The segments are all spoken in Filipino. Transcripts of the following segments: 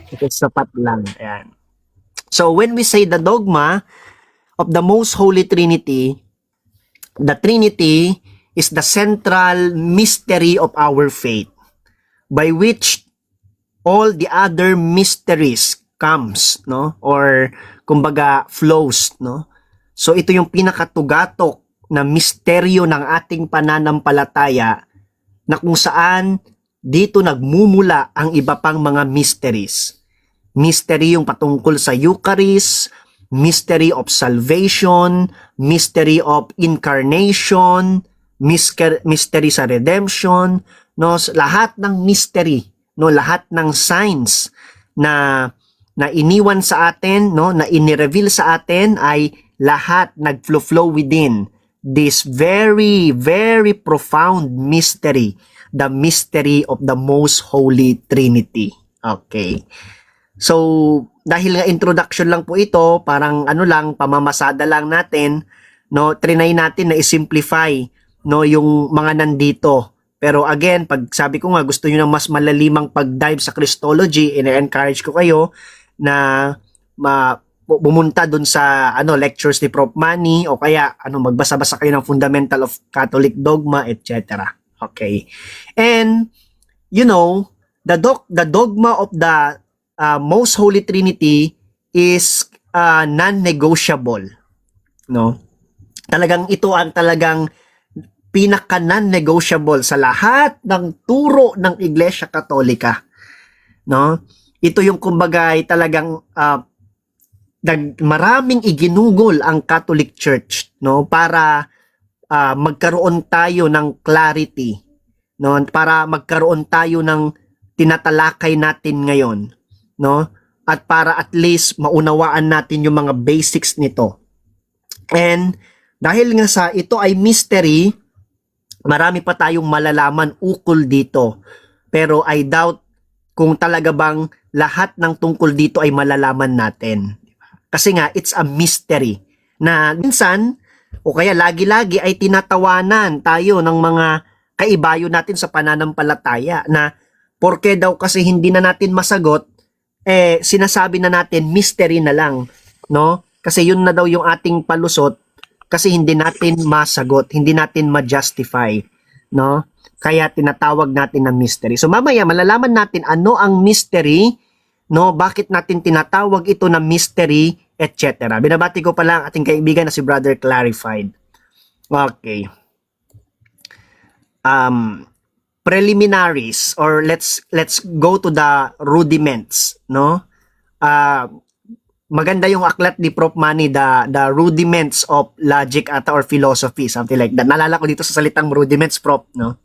Ito sapat lang. Ayan. So when we say the dogma of the Most Holy Trinity, the Trinity is the central mystery of our faith, by which all the other mysteries comes, no? Or kumbaga flows, no? So ito yung pinakatugatok na misteryo ng ating pananampalataya, na kung saan dito nagmumula ang iba pang mga mysteries. Mystery yung patungkol sa Eucharist, mystery of salvation, mystery of incarnation, mystery sa redemption, no? Lahat ng mystery, no? Lahat ng signs na iniwan sa atin, no? Na inireveal sa atin ay lahat nag-flow within this very, very profound mystery, the mystery of the Most Holy Trinity. Okay. So, dahil nga introduction lang po ito, parang ano lang, pamamasada lang natin, no, trinay natin na i-simplify, no, yung mga nandito. Pero again, pag sabi ko nga, gusto niyo ng mas malalimang pag-dive sa Christology, ina-encourage ko kayo na bumunta dun sa lectures ni Prof. Manny, o kaya magbasa-basa kayo ng Fundamental of Catholic Dogma, etc. Okay. And, you know, the dogma of the Most Holy Trinity is non-negotiable, no? Talagang ito ang talagang pinaka non-negotiable sa lahat ng turo ng Iglesia Katolika, no? Ito yung kumbaga ay talagang maraming iginugol ang Catholic Church, no, para magkaroon tayo ng clarity, no, para magkaroon tayo ng tinatalakay natin ngayon, no? At para at least maunawaan natin yung mga basics nito. And dahil nga sa ito ay mystery, marami pa tayong malalaman ukol dito. Pero I doubt kung talaga bang lahat ng tungkol dito ay malalaman natin. Kasi nga it's a mystery na minsan o kaya lagi-lagi ay tinatawanan tayo ng mga kaibayo natin sa pananampalataya na porke daw kasi hindi na natin masagot, sinasabi na natin mystery na lang, no? Kasi yun na daw yung ating palusot kasi hindi natin masagot, hindi natin ma-justify, no? Kaya tinatawag natin na mystery. So mamaya malalaman natin ano ang mystery, no? Bakit natin tinatawag ito na mystery, etc. Binabati ko pala ang ating kaibigan na si Brother Clarified. Okay. Preliminaries, or let's go to the rudiments, no? Maganda yung aklat ni Prof. Manny, the rudiments of logic ata or philosophy, something like that. Nalala ko dito sa salitang rudiments, Prof, no?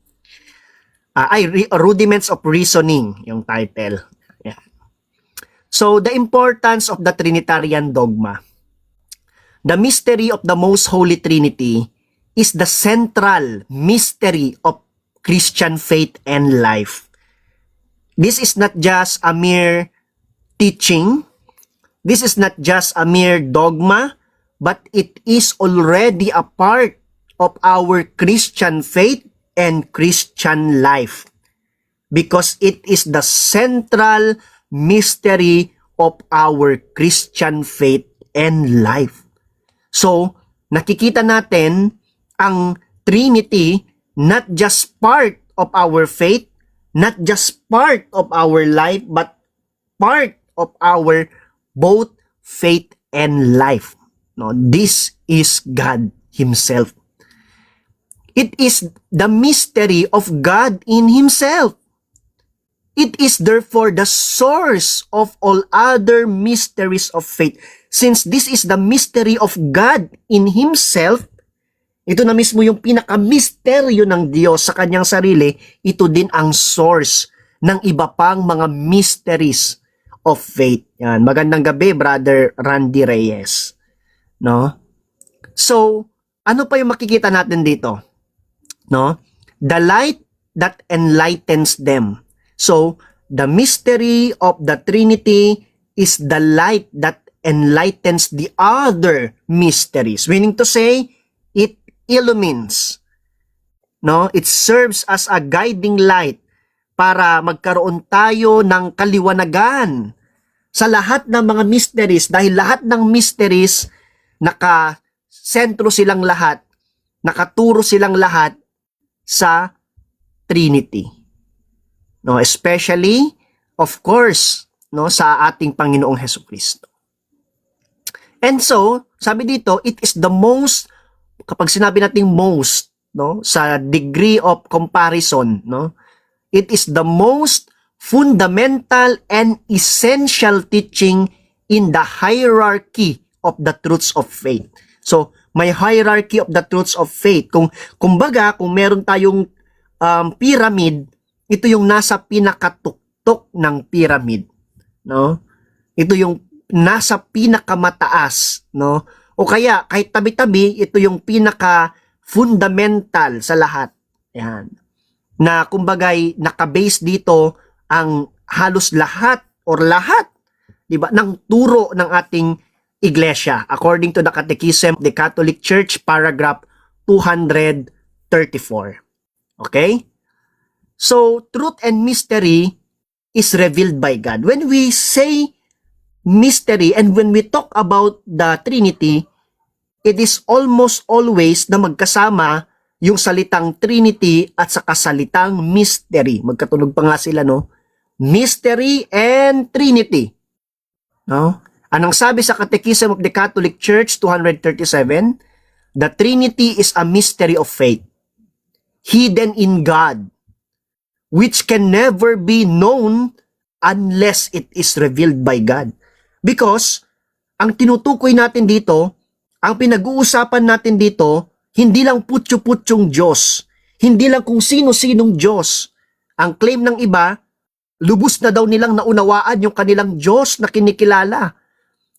Rudiments of reasoning yung title. Yeah. So, the importance of the Trinitarian dogma. The mystery of the Most Holy Trinity is the central mystery of Christian faith and life. This is not just a mere teaching. This is not just a mere dogma, but it is already a part of our Christian faith and Christian life, because it is the central mystery of our Christian faith and life. So, nakikita natin ang Trinity not just part of our faith, not just part of our life, but part of our both faith and life. No, this is God Himself. It is the mystery of God in Himself. It is therefore the source of all other mysteries of faith. Since this is the mystery of God in Himself, ito na mismo yung pinaka-misteryo ng Diyos sa Kanyang sarili, ito din ang source ng iba pang mga mysteries of faith. Yan. Magandang gabi, Brother Randy Reyes. No? So, ano pa yung makikita natin dito? No? The light that enlightens them. So, the mystery of the Trinity is the light that enlightens the other mysteries. Meaning to say, it illumines. No? It serves as a guiding light para magkaroon tayo ng kaliwanagan sa lahat ng mga mysteries, dahil lahat ng mysteries, nakasentro silang lahat, nakaturo silang lahat sa Trinity. No, especially, of course, no, sa ating Panginoong Hesukristo. And so, sabi dito, it is the most, kapag sinabi nating most, no, sa degree of comparison, no, it is the most fundamental and essential teaching in the hierarchy of the truths of faith. So, may hierarchy of the truths of faith. Kumbaga, kung meron tayong pyramid, ito yung nasa pinakatuktok ng pyramid, no? Ito yung nasa pinakamataas, no? O kaya kahit tabi-tabi, ito yung pinaka fundamental sa lahat. Yan. Na kumbagay nakabase dito ang halos lahat or lahat, 'di ba, ng turo ng ating iglesia according to the Catechism of the Catholic Church, paragraph 234. Okay? So, truth and mystery is revealed by God. When we say mystery and when we talk about the Trinity, it is almost always na magkasama yung salitang Trinity at saka salitang mystery. Magkatunog pa nga sila, no? Mystery and Trinity. No? Anong sabi sa Catechism of the Catholic Church 237? The Trinity is a mystery of faith, hidden in God, which can never be known unless it is revealed by God. Because, ang tinutukoy natin dito, ang pinag-uusapan natin dito, hindi lang putyo-putyong Diyos, hindi lang kung sino-sinong Diyos. Ang claim ng iba, lubos na daw nilang naunawaan yung kanilang Diyos na kinikilala.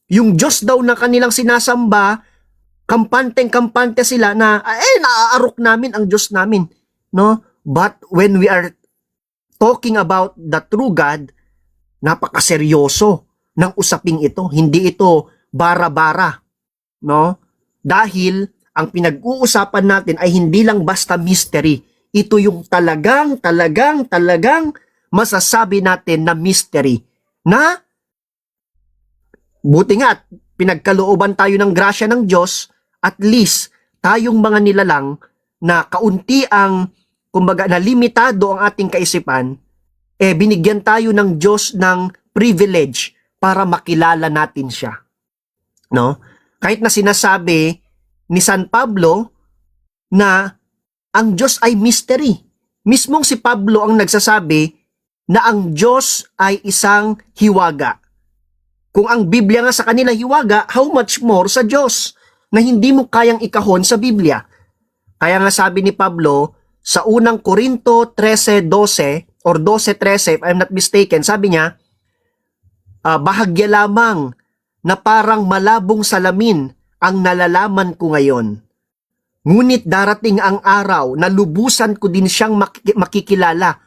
Yung Diyos daw na kanilang sinasamba, kampanteng-kampante sila na, naaarok namin ang Diyos namin. No? But when we are talking about the true God, napakaseryoso ng usaping ito. Hindi ito bara-bara, no? Dahil ang pinag-uusapan natin ay hindi lang basta mystery. Ito yung talagang masasabi natin na mystery. Na buti nga pinagkalooban tayo ng grasya ng Diyos, at least tayong mga nilalang na kaunti ang, kumbaga, na limitado ang ating kaisipan, binigyan tayo ng Diyos ng privilege para makilala natin siya. No? Kahit na sinasabi ni San Pablo na ang Diyos ay mystery. Mismong si Pablo ang nagsasabi na ang Diyos ay isang hiwaga. Kung ang Biblia nga sa kanila hiwaga, how much more sa Diyos na hindi mo kayang ikahon sa Biblia. Kaya nga sabi ni Pablo sa unang Korinto 13:12 or 12:13, if I'm not mistaken, sabi niya, bahagya lamang na parang malabong salamin ang nalalaman ko ngayon. Ngunit darating ang araw na lubusan ko din siyang makikilala,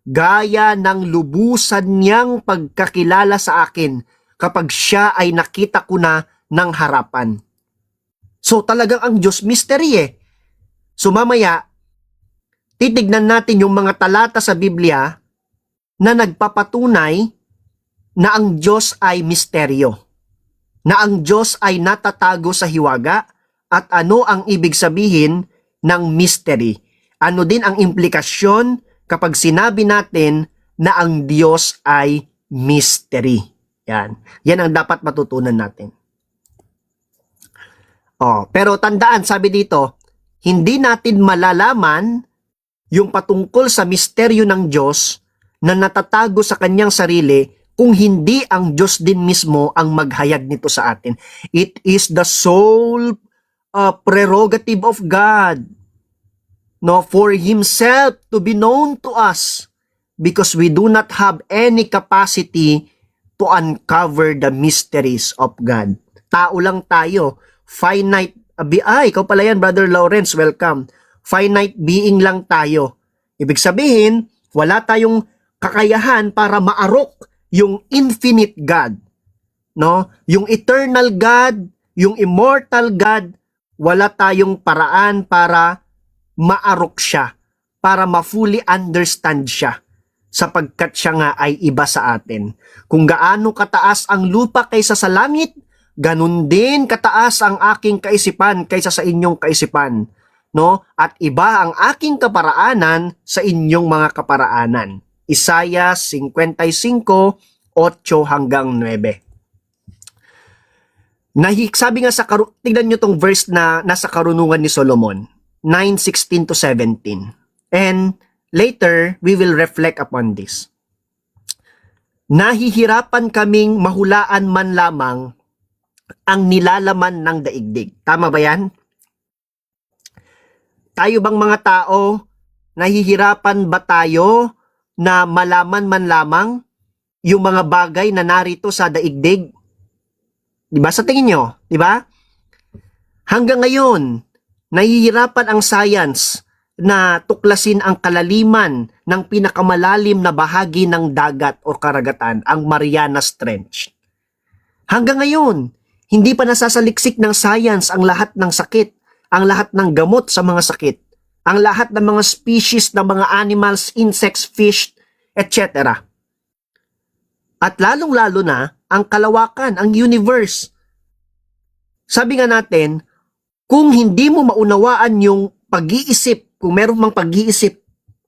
gaya ng lubusan niyang pagkakilala sa akin kapag siya ay nakita ko na ng harapan. So talagang ang Diyos mystery eh. So mamaya, titignan natin yung mga talata sa Biblia na nagpapatunay na ang Diyos ay misteryo, na ang Diyos ay natatago sa hiwaga, at ano ang ibig sabihin ng mystery. Ano din ang implikasyon kapag sinabi natin na ang Diyos ay mystery. Yan. Yan ang dapat matutunan natin. Pero tandaan, sabi dito, hindi natin malalaman yung patungkol sa misteryo ng Diyos na natatago sa kanyang sarili kung hindi ang Diyos din mismo ang maghayag nito sa atin. It is the sole prerogative of God, no, for Himself to be known to us, because we do not have any capacity to uncover the mysteries of God. Tao lang tayo, finite ikaw pala yan, Brother Lawrence, welcome. Finite being lang tayo. Ibig sabihin, wala tayong kakayahan para maarok yung infinite God, no? Yung eternal God, yung immortal God, wala tayong paraan para maarok siya, para ma-fully understand siya. sapagkat siya nga ay iba sa atin. Kung gaano kataas ang lupa kaysa sa langit, ganun din kataas ang aking kaisipan kaysa sa inyong kaisipan, no? At iba ang aking kaparaanan sa inyong mga kaparaanan. Isaiah 55:8 hanggang 9. Sabi nga tignan nyo tong verse na nasa karunungan ni Solomon, 9:16-17. And later, we will reflect upon this. Nahihirapan kaming mahulaan man lamang ang nilalaman ng daigdig. Tama ba yan? Tayo bang mga tao, nahihirapan ba tayo na malaman man lamang yung mga bagay na narito sa daigdig? Diba? Sa tingin nyo, diba? Hanggang ngayon, nahihirapan ang science na tuklasin ang kalaliman ng pinakamalalim na bahagi ng dagat o karagatan, ang Marianas Trench. Hanggang ngayon, hindi pa nasasaliksik ng science ang lahat ng sakit, ang lahat ng gamot sa mga sakit, ang lahat ng mga species ng mga animals, insects, fish, etc. At lalong-lalo na ang kalawakan, ang universe. Sabi nga natin, kung hindi mo maunawaan yung pag-iisip, kung meron mang pag-iisip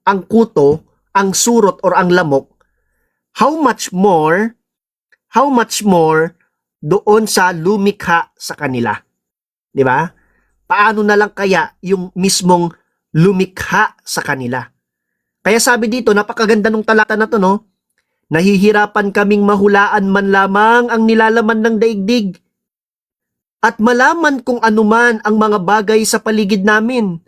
ang kuto, ang surot, or ang lamok, how much more doon sa lumikha sa kanila. Di ba? Paano na lang kaya yung mismong lumikha sa kanila? Kaya sabi dito, napakaganda nung talata na to, no? Nahihirapan kaming mahulaan man lamang ang nilalaman ng daigdig at malaman kung anuman ang mga bagay sa paligid namin.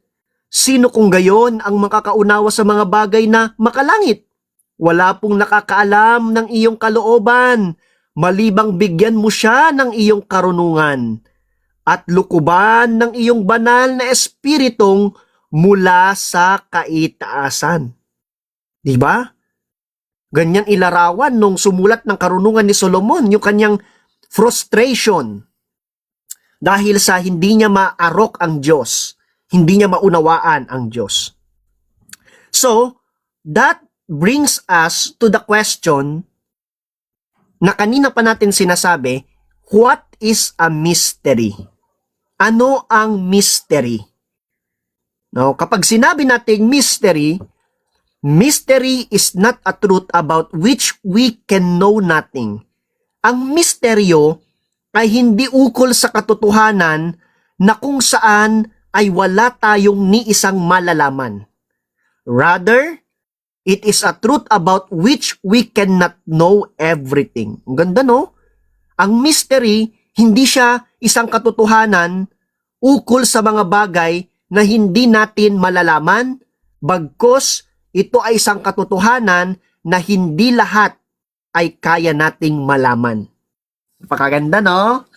Sino kung gayon ang makakaunawa sa mga bagay na makalangit? Wala pong nakakaalam ng iyong kalooban, malibang bigyan mo siya ng iyong karunungan at lukuban ng iyong banal na espiritong mula sa kaitaasan. Diba? Ganyan ilarawan nung sumulat ng karunungan ni Solomon, yung kanyang frustration dahil sa hindi niya maarok ang Diyos. Hindi niya maunawaan ang Diyos. So, that brings us to the question na kanina pa natin sinasabi, what is a mystery? Ano ang mystery? No, kapag sinabi natin mystery, mystery is not a truth about which we can know nothing. Ang misteryo ay hindi ukol sa katotohanan na kung saan ay wala tayong ni isang malalaman. Rather, it is a truth about which we cannot know everything. Ang ganda, no? Ang mystery, hindi siya isang katotohanan ukol sa mga bagay na hindi natin malalaman, bagkus ito ay isang katotohanan na hindi lahat ay kaya nating malaman. Napakaganda, no?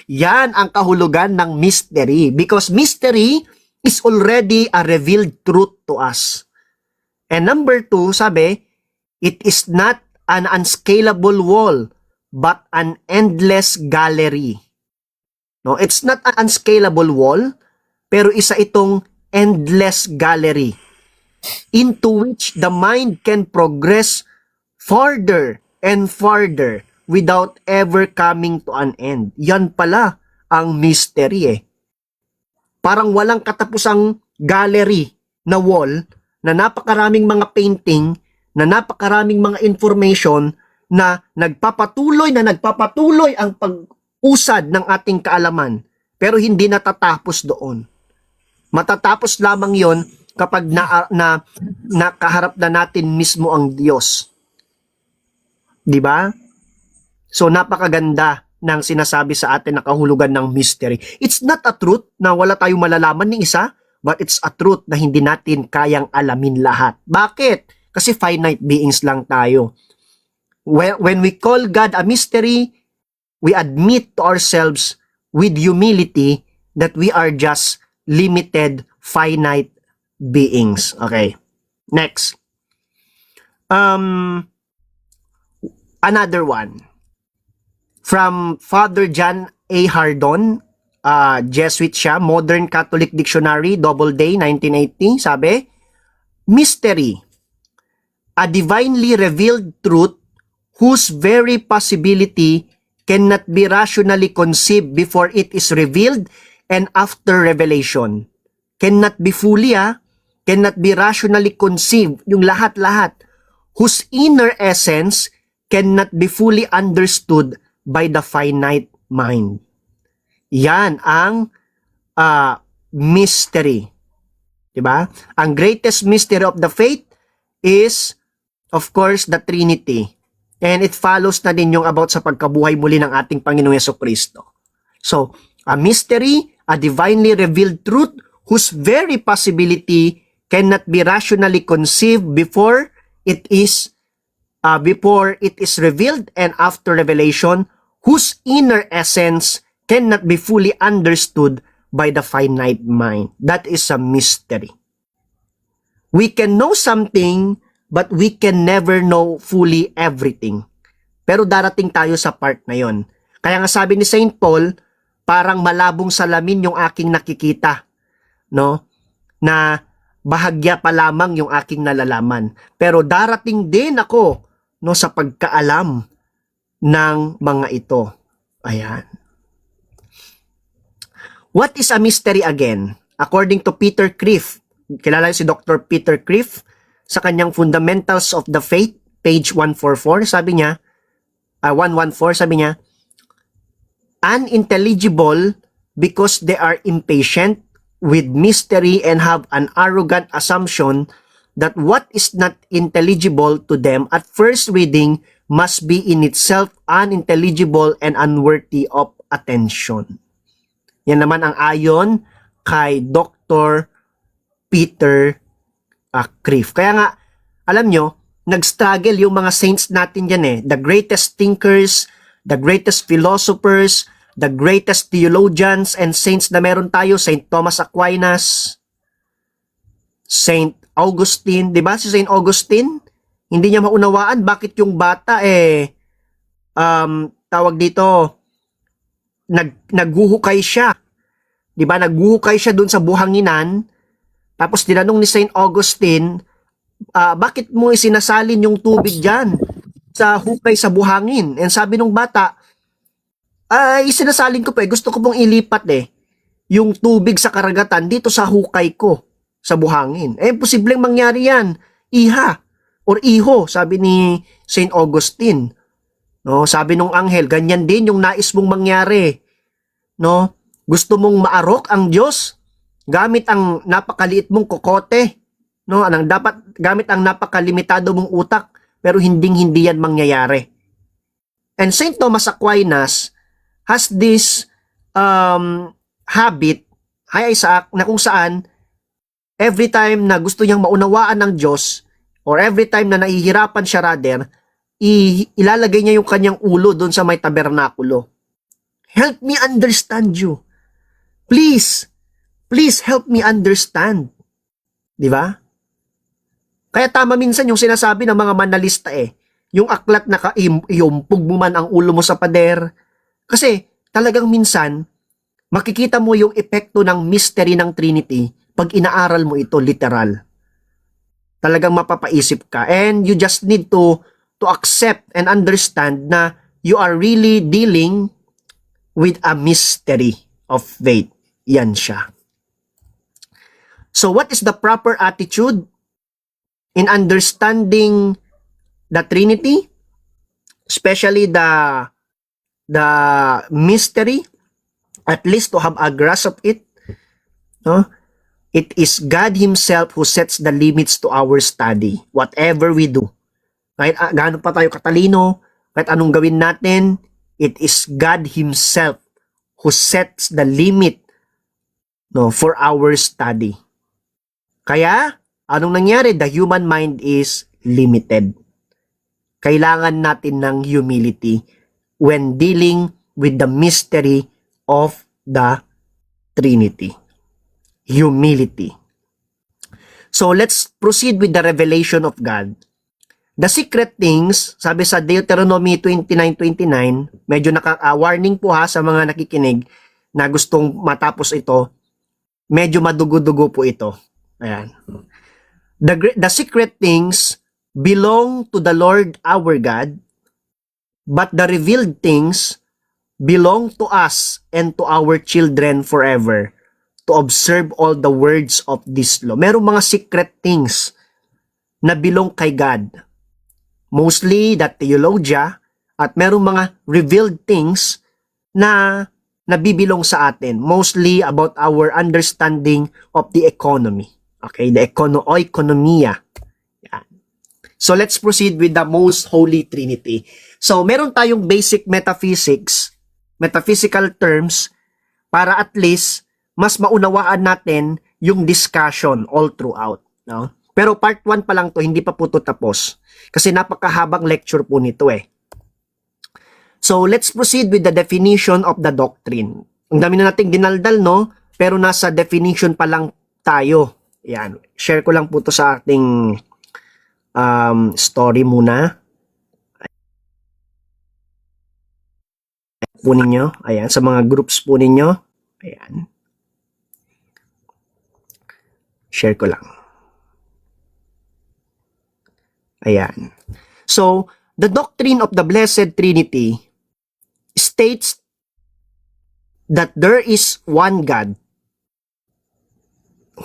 Yan ang kahulugan ng mystery, because mystery is already a revealed truth to us. And number 2, sabi, it is not an unscalable wall, but an endless gallery. No, it's not an unscalable wall, pero isa itong endless gallery into which the mind can progress farther and farther without ever coming to an end. Yan pala ang mystery eh. Parang walang katapusang gallery na wall na napakaraming mga painting, na napakaraming mga information na nagpapatuloy ang pag-usad ng ating kaalaman, pero hindi natatapos doon. Matatapos lamang yon kapag nakaharap na natin mismo ang Diyos. Di ba? So napakaganda ng sinasabi sa atin na kahulugan ng mystery. It's not a truth na wala tayong malalaman ng isa, but it's a truth na hindi natin kayang alamin lahat. Bakit? Kasi finite beings lang tayo. When we call God a mystery, we admit to ourselves with humility that we are just limited, finite beings. Okay. Next. Another one. From Father John A. Hardon, Jesuit siya, Modern Catholic Dictionary, Doubleday, 1980, sabi, mystery, a divinely revealed truth whose very possibility cannot be rationally conceived before it is revealed and after revelation. Cannot be fully, cannot be rationally conceived, yung lahat-lahat, whose inner essence cannot be fully understood by the finite mind. Yan ang mystery. Diba? Ang greatest mystery of the faith is, of course, the Trinity. And it follows na din yung about sa pagkabuhay muli ng ating Panginoong Yesukristo. So, a mystery, a divinely revealed truth whose very possibility cannot be rationally conceived before it is revealed and after revelation, whose inner essence cannot be fully understood by the finite mind. That is a mystery. We can know something, but we can never know fully everything. Pero darating tayo sa part na yon. Kaya nga sabi ni Saint Paul, parang malabong salamin yung aking nakikita, no? Na bahagya pa lamang yung aking nalalaman. Pero darating din ako, no, sa pagkaalam ng mga ito. Ayan. What is a mystery again? According to Peter Kreeft, kilala si Dr. Peter Kreeft, sa kanyang Fundamentals of the Faith, page 144, sabi niya, 114, sabi niya, unintelligible because they are impatient with mystery and have an arrogant assumption that what is not intelligible to them at first reading must be in itself unintelligible and unworthy of attention. Yan naman ang ayon kay Dr. Peter Kreeft. Kaya nga, alam nyo, nag-struggle yung mga saints natin yan eh. The greatest thinkers, the greatest philosophers, the greatest theologians and saints na meron tayo, Saint Thomas Aquinas, Saint Augustine, di ba? Si Saint Augustine, hindi niya maunawaan bakit yung bata tawag dito, naghuhukay siya. Di ba? Naghuhukay siya dun sa buhanginan. Tapos tinanong ni Saint Augustine, bakit mo isinasalin yung tubig dyan sa hukay sa buhangin? And sabi nung bata, isinasalin ko pa gusto ko pong ilipat yung tubig sa karagatan dito sa hukay ko sa buhangin. Posibleng mangyari yan, iha or iho, sabi ni Saint Augustine. No, sabi nung anghel, ganyan din yung nais mong mangyari. No, gusto mong maarok ang Diyos gamit ang napakaliit mong kokote, no? Gamit ang napakalimitado mong utak, pero hindi yan mangyayari. And Saint Thomas Aquinas has this habit, Isaac, na kung saan every time na gusto niyang maunawaan ng Diyos, or every time na nahihirapan siya rather, ilalagay niya yung kanyang ulo doon sa may tabernakulo. Help me understand you. Please help me understand. Di ba? Kaya tama minsan yung sinasabi ng mga manalista yung aklat na iumpog mo man ang ulo mo sa pader. Kasi talagang minsan, makikita mo yung epekto ng mystery ng Trinity pag inaaral mo ito literal. Talagang mapapaisip ka. And you just need to accept and understand na you are really dealing with a mystery of faith. Yan siya. So what is the proper attitude in understanding the Trinity, especially the mystery, at least to have a grasp of it? No? It is God Himself who sets the limits to our study, whatever we do. Kahit gaano pa tayo katalino, kahit anong gawin natin, it is God Himself who sets the limit, no, for our study. Kaya, anong nangyari? The human mind is limited. Kailangan natin ng humility when dealing with the mystery of the Trinity. Humility. So, let's proceed with the revelation of God. The secret things, sabi sa Deuteronomy 29:29, medyo warning po sa mga nakikinig na gustong matapos ito, medyo madugo-dugo po ito. Ayan. The secret things belong to the Lord our God, but the revealed things belong to us and to our children forever, to observe all the words of this law. Merong mga secret things na belong kay God. Mostly the theologia, at merong mga revealed things na nabibilong sa atin. Mostly about our understanding of the economy. Okay, the ekonomiya. Yan. So let's proceed with the most holy Trinity. So meron tayong basic metaphysical terms para at least mas maunawaan natin yung discussion all throughout, no? Pero part 1 pa lang to, hindi pa po to tapos. Kasi napakahabang lecture po nito eh. So, let's proceed with the definition of the doctrine. Ang dami na nating dinaldal, no? Pero nasa definition pa lang tayo. Yan. Share ko lang po to sa ating story muna. Po ninyo. Ayan. Sa mga groups po ninyo. Ayan. Share ko lang. Ayan. So, the doctrine of the Blessed Trinity states that there is one God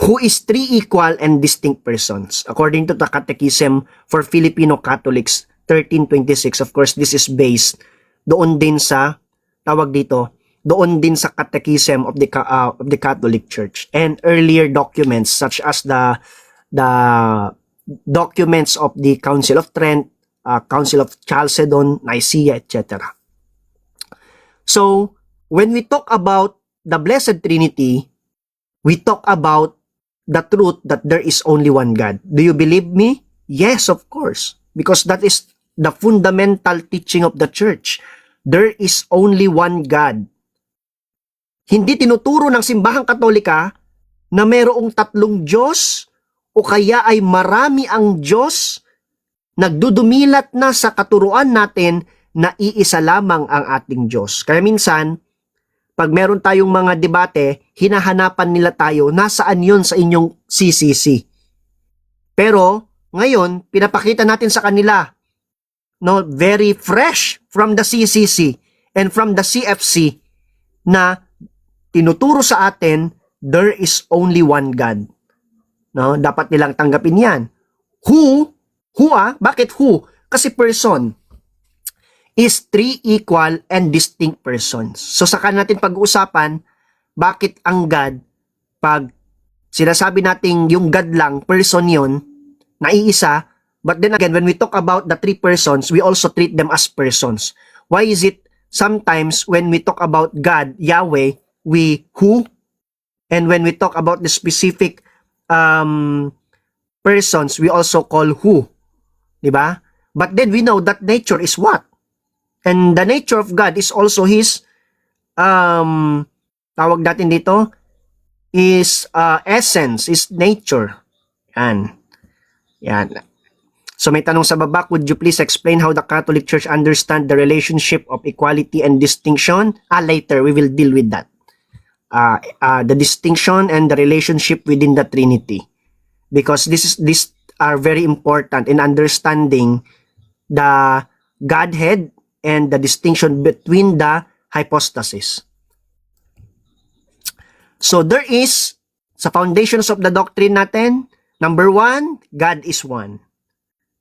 who is three equal and distinct persons. According to the Catechism for Filipino Catholics 1326, of course, this is based doon din sa, doon din sa Catechism of the Catholic Church and earlier documents such as the documents of the Council of Trent, Council of Chalcedon, Nicaea, etc. So, when we talk about the Blessed Trinity, we talk about the truth that there is only one God. Do you believe me? Yes, of course. Because that is the fundamental teaching of the Church. There is only one God. Hindi tinuturo ng Simbahang Katolika na mayroong tatlong Diyos o kaya ay marami ang Diyos. Nagdudumilat na sa katuruan natin na iisa lamang ang ating Diyos. Kaya minsan, pag meron tayong mga debate, hinahanapan nila tayo, nasaan yon sa inyong CCC. Pero, ngayon, pinapakita natin sa kanila, no, very fresh from the CCC and from the CFC na tinuturo sa atin, there is only one God. No, dapat nilang tanggapin yan. Bakit who? Kasi person is three equal and distinct persons. So saka natin pag-uusapan bakit ang God, pag sinasabi natin yung God lang, person yun, naiisa, but then again, when we talk about the three persons, we also treat them as persons. Why is it sometimes when we talk about God, Yahweh, we who? And when we talk about the specific persons, we also call who. Diba? But then we know that nature is what? And the nature of God is also His, tawag natin dito, is essence, is nature. Yan. Yan. So may tanong sa baba, could you please explain how the Catholic Church understand the relationship of equality and distinction? Later, we will deal with that. The distinction and the relationship within the Trinity. Because these are very important in understanding the Godhead and the distinction between the hypostasis. So there is, sa foundations of the doctrine natin, number 1, God is one.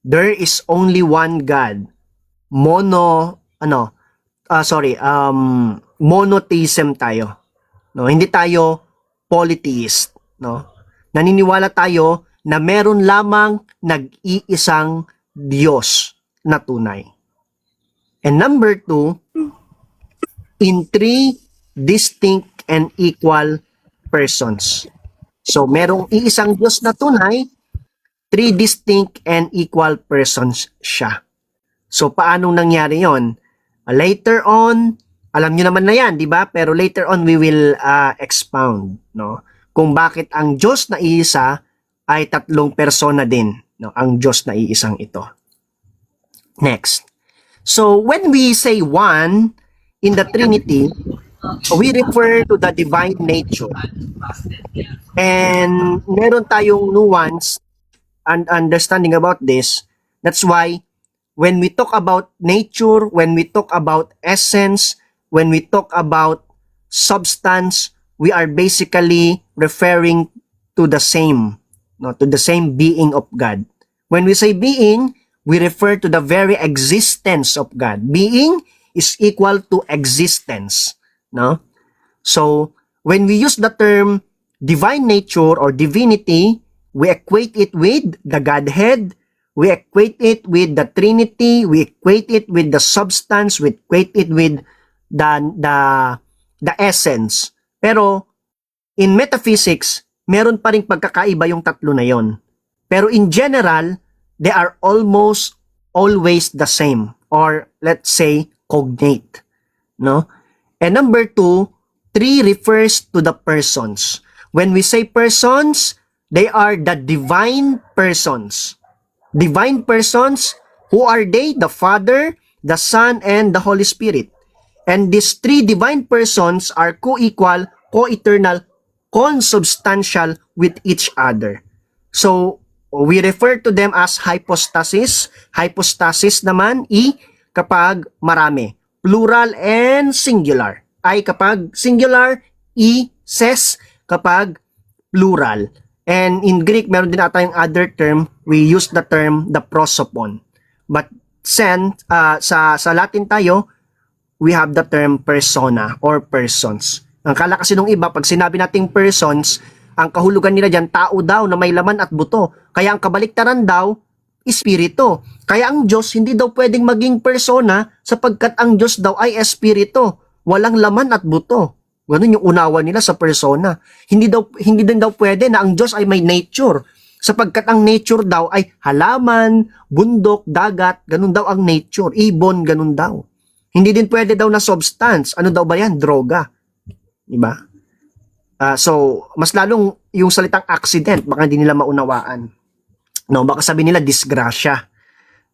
There is only one God. Monotheism tayo. No, hindi tayo polytheist, no? Naniniwala tayo na meron lamang nag-iisang Diyos na tunay. And number 2, in three distinct and equal persons. So, merong iisang Diyos na tunay, three distinct and equal persons siya. So, paanong nangyari yon? Later on, alam nyo naman na yan, di ba? Pero later on, we will expound, no? Kung bakit ang Diyos na iisa ay tatlong persona din, no? Ang Diyos na iisang ito. Next. So, when we say one in the Trinity, we refer to the divine nature. And meron tayong nuance and understanding about this That's why when we talk about nature, when we talk about essence, when we talk about substance, we are basically referring to the same, no, to the same being of God. When we say being, we refer to the very existence of God. Being is equal to existence, no? So, when we use the term divine nature or divinity, we equate it with the Godhead, we equate it with the Trinity, we equate it with the substance, we equate it with the the the essence. Pero in metaphysics, meron pa ring pagkakaiba yung tatlo na yon. Pero in general, they are almost always the same, or let's say cognate, no? And number two, three refers to the persons. When we say persons, they are the divine persons. Divine persons, who are they? The Father, the Son, and the Holy Spirit. And these three divine persons are co-equal, co-eternal, consubstantial with each other. So, we refer to them as hypostasis. Hypostasis naman, kapag marami. Plural and singular. I kapag singular, ses kapag plural. And in Greek, meron din ata yung other term, we use the term the prosopon. But sa Latin tayo, we have the term persona or persons. Ang kala kasi nung iba, pag sinabi nating persons, ang kahulugan nila dyan, tao daw na may laman at buto. Kaya ang kabaliktaran daw, espiritu. Kaya ang Diyos hindi daw pwedeng maging persona sapagkat ang Diyos daw ay espiritu. Walang laman at buto. Ganun yung unawa nila sa persona. Hindi din daw pwede na ang Diyos ay may nature. Sapagkat ang nature daw ay halaman, bundok, dagat, ganun daw ang nature. Ibon, ganun daw. Hindi din pwede daw na substance. Ano daw ba yan? Droga. Diba? So, mas lalong yung salitang accident, baka hindi nila maunawaan. No, baka sabi nila disgrasya.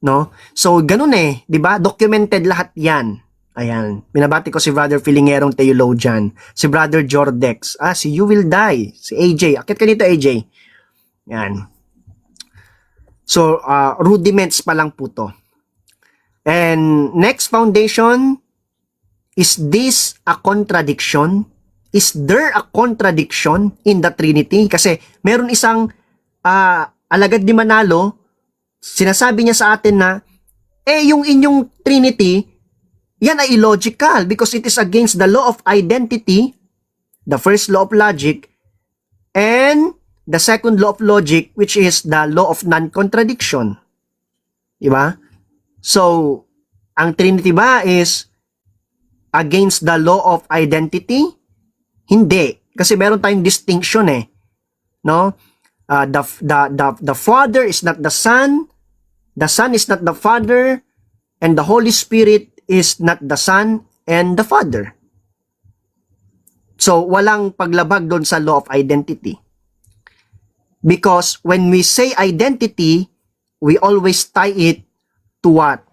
No? So, ganun eh. Diba? Documented lahat yan. Ayan. Binabati ko si Brother Filingerong Theologian. Si Brother Jordex. Si You Will Die. Si AJ. Akit ka dito, AJ. Yan. So, rudiments pa lang po to. And next foundation, is this a contradiction? Is there a contradiction in the Trinity? Kasi meron isang alagad ni Manalo, sinasabi niya sa atin na, yung inyong Trinity, yan ay illogical because it is against the law of identity, the first law of logic, and the second law of logic, which is the law of non-contradiction. Diba? So, ang Trinity ba is against the law of identity? Hindi. Kasi meron tayong distinction eh. No? The Father is not the Son is not the Father, and the Holy Spirit is not the Son and the Father. So, walang paglabag doon sa law of identity. Because when we say identity, we always tie it to what?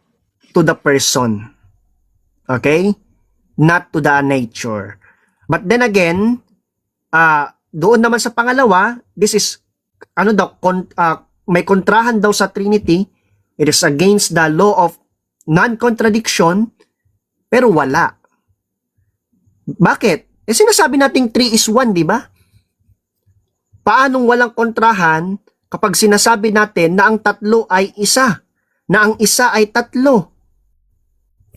To the person. Okay? Not to the nature. But then again, doon naman sa pangalawa, this is, may kontrahan daw sa Trinity. It is against the law of non-contradiction, pero wala. Bakit? Sinasabi nating 3 is 1, di ba? Paanong walang kontrahan kapag sinasabi natin na ang tatlo ay isa, na ang isa ay tatlo?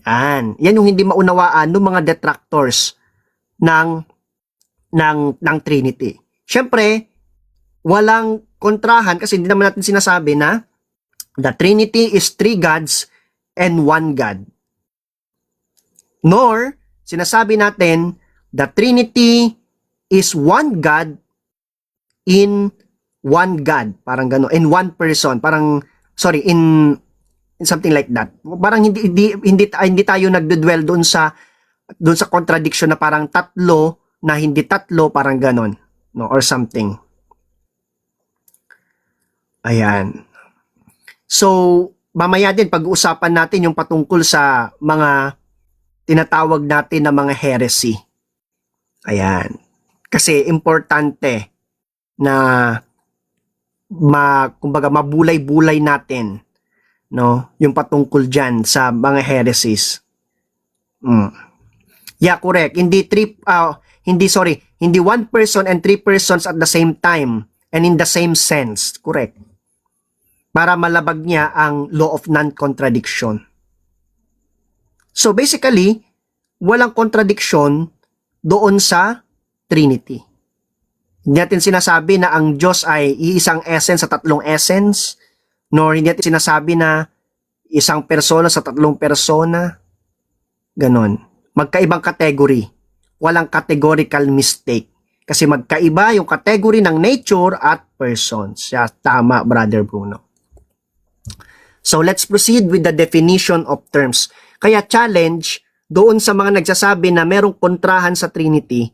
Yan yung hindi maunawaan ng mga detractors ng Trinity. Siyempre, walang kontrahan kasi hindi naman natin sinasabi na the Trinity is 3 gods and 1 God. Nor, sinasabi natin, the Trinity is 1 God in 1 God. Parang gano'n. In 1 person. Parang, in something like that. Parang hindi tayo nagdudwell doon sa contradiction na parang tatlo na hindi tatlo, parang gano'n. No? Or something. Ayan. So, mamaya din pag-uusapan natin yung patungkol sa mga tinatawag natin na mga heresy. Ayan. Kasi importante na kumbaga mabulay-bulay natin no? Yung patungkol dyan sa mga heresies. Yeah, correct. Hindi one person and three persons at the same time and in the same sense. Correct. Para malabag niya ang law of non-contradiction. So basically, walang contradiction doon sa Trinity. Hindi natin sinasabi na ang Diyos ay iisang essence sa tatlong essence, nor hindi natin sinasabi na isang persona sa tatlong persona. Ganon. Magkaibang category. Walang categorical mistake. Kasi magkaiba yung category ng nature at persons. Yeah, tama, Brother Bruno. So let's proceed with the definition of terms. Kaya challenge doon sa mga nagsasabi na merong kontrahan sa Trinity,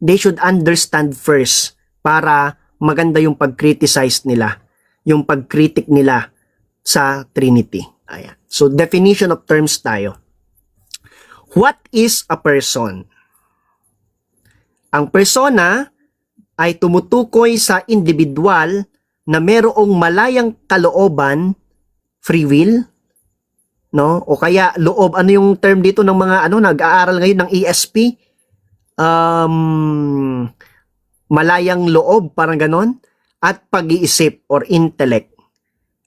they should understand first para maganda yung pag-criticize nila, yung pag-critic nila sa Trinity. Ayan. So definition of terms tayo. What is a person? Ang persona ay tumutukoy sa individual na merong malayang kalooban, free will, no? O kaya loob, ano yung term dito ng mga nag-aaral ngayon ng ESP? Malayang loob, parang ganon, at pag-iisip or intellect.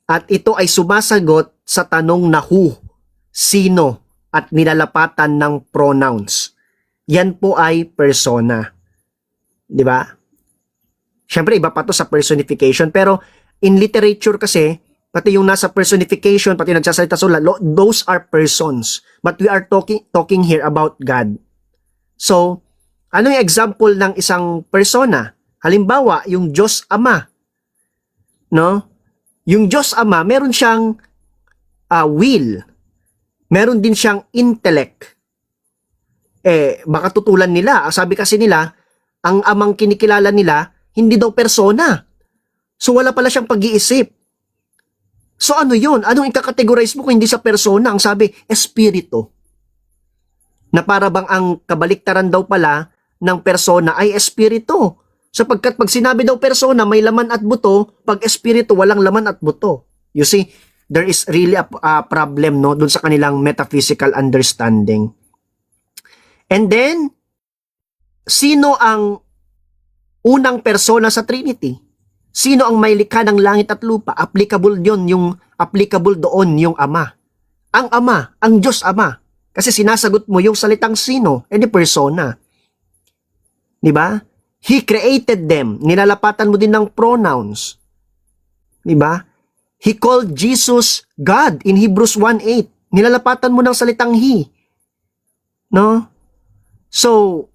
At ito ay sumasagot sa tanong na who, sino, at nilalapatan ng pronouns. Yan po ay persona. Di ba? Siyempre, iba pa to sa personification. Pero in literature kasi, pati yung nasa personification, pati nagsasalita sila, those are persons. But we are talking here about God. So, ano yung example ng isang persona? Halimbawa, yung Diyos Ama. No? Yung Diyos Ama, meron siyang will. Meron din siyang intellect. Baka tutulan nila. Sabi kasi nila, ang amang kinikilala nila, hindi daw persona. So, wala pala siyang pag-iisip. So, ano yun? Anong ikakategorize mo kung hindi sa persona? Ang sabi, espiritu. Na para bang ang kabaliktaran daw pala ng persona ay espiritu. Sapagkat pag sinabi daw persona, may laman at buto, pag espiritu, walang laman at buto. You see, there is really a problem, no, dun sa kanilang metaphysical understanding. And then, sino ang unang persona sa Trinity? Sino ang may likha ng langit at lupa? Applicable doon yung Ama. Ang Ama, ang Diyos Ama. Kasi sinasagot mo yung salitang sino, di persona. Di ba? He created them. Nilalapatan mo din ng pronouns. Di ba? He called Jesus God in Hebrews 1:8. Nilalapatan mo ng salitang He. No? So,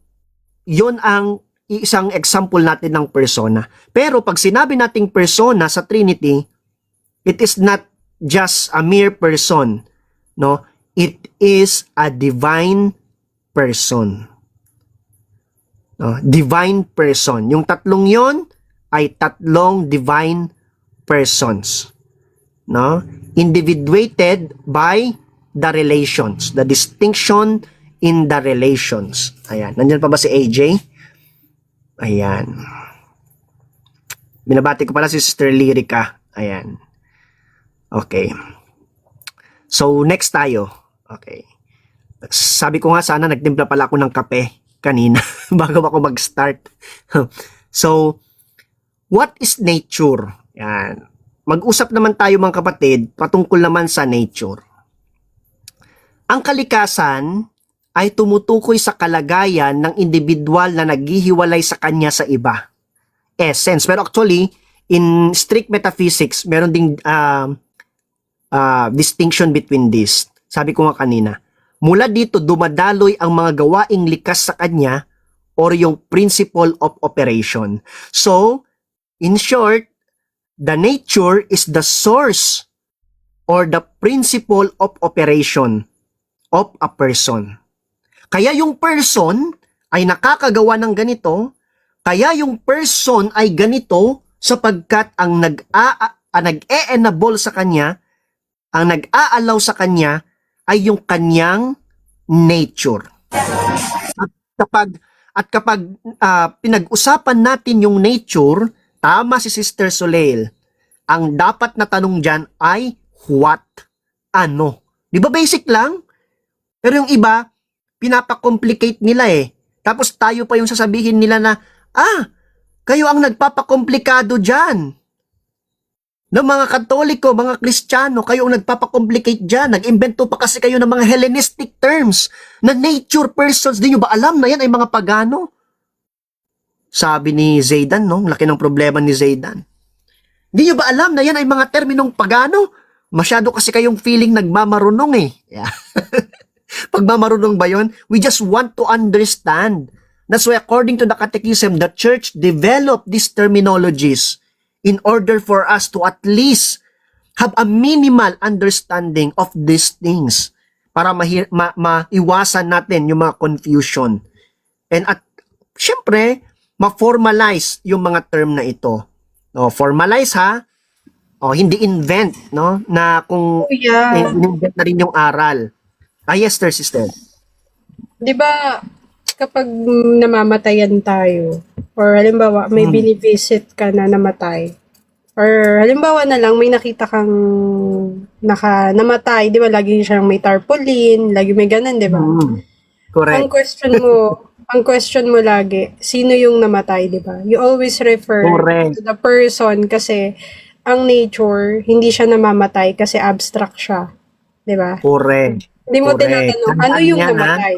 yon ang isang example natin ng persona. Pero pag sinabi nating persona sa Trinity, it is not just a mere person. No? It is a divine person. No? Divine person. Yung tatlong yon ay tatlong divine persons. No? Individuated by the relations, the distinction in the relations. Ayan. Nandiyan pa ba si AJ? Ayan. Binabati ko pala si Sister Lyrica. Ayan. Okay. So, next tayo. Okay. Sabi ko nga sana nagtimpla pala ako ng kape kanina bago ako mag-start. So, what is nature? Yan. Mag-usap naman tayo mga kapatid patungkol naman sa nature. Ang kalikasan ay tumutukoy sa kalagayan ng individual na naghihiwalay sa kanya sa iba. Essence. Pero actually, in strict metaphysics, meron ding distinction between this. Sabi ko nga kanina, mula dito dumadaloy ang mga gawaing likas sa kanya or yung principle of operation. So, in short, the nature is the source or the principle of operation of a person. Kaya yung person ay nakakagawa ng ganito, kaya yung person ay ganito sapagkat ang nag-e-enable sa kanya, ang nag-aalaw sa kanya ay yung kanyang nature. At kapag pinag-usapan natin yung nature, tama si Sister Soleil, ang dapat na tanong dyan ay what? ano. Di ba basic lang? Pero yung iba, pinapakomplicate nila eh. Tapos tayo pa yung sasabihin nila na, kayo ang nagpapakomplikado dyan. Ng mga Katoliko, mga Kristiyano, kayo ang nagpapakomplicate dyan. Nag-invento pa kasi kayo ng mga Hellenistic terms na nature persons. Di nyo ba alam na yan ay mga pagano? Sabi ni Zaydan, no? Laki ng problema ni Zaydan. Di nyo ba alam na yan ay mga terminong pagano? Masyado kasi kayong feeling nagmamarunong eh. Yeah. Pagmamarunong ba yun? We just want to understand. That's why according to the Catechism, the Church developed these terminologies in order for us to at least have a minimal understanding of these things para maiwasan natin yung mga confusion. And at syempre, ma-formalize yung mga term na ito. No, formalize ha. Hindi invent, no? Na kung invent na rin yung aral. Yes, sister. 'Di ba kapag namamatayan tayo or halimbawa may binivisit ka na namatay or halimbawa na lang may nakita kang namatay, 'di ba? Lagi siyang may tarpaulin, lagi may ganun, 'di ba? Correct. Ang question mo lagi, sino yung namatay, 'di ba? You always refer to the person kasi ang nature hindi siya namamatay kasi abstract siya, 'di ba? Correct. Hindi mo tinatanong, ano yung namatay?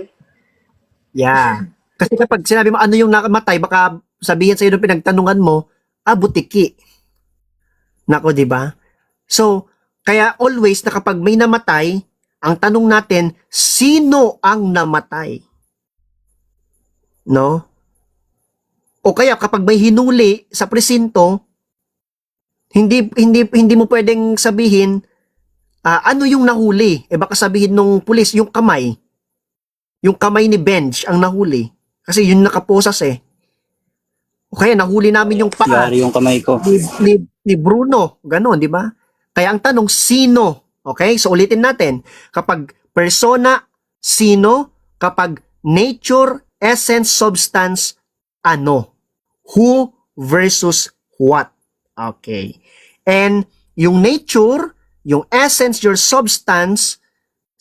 Yeah. Kasi kapag sinabi mo ano yung namatay, baka sabihin sa iyo nung pinagtanungan mo, butiki. Nako, di ba? So, kaya always na kapag may namatay, ang tanong natin, sino ang namatay? No? O kaya kapag may hinuli sa presinto, hindi mo pwedeng sabihin ano yung nahuli? Baka sabihin nung pulis, yung kamay. Yung kamay ni Benj ang nahuli. Kasi yun nakaposas eh. O kaya nahuli namin yung paa. Yari yung kamay ko. Ni Bruno. Ganon, di ba? Kaya ang tanong, sino? Okay? So ulitin natin. Kapag persona, sino? Kapag nature, essence, substance, ano? Who versus what? Okay. And yung nature, yung essence, your substance,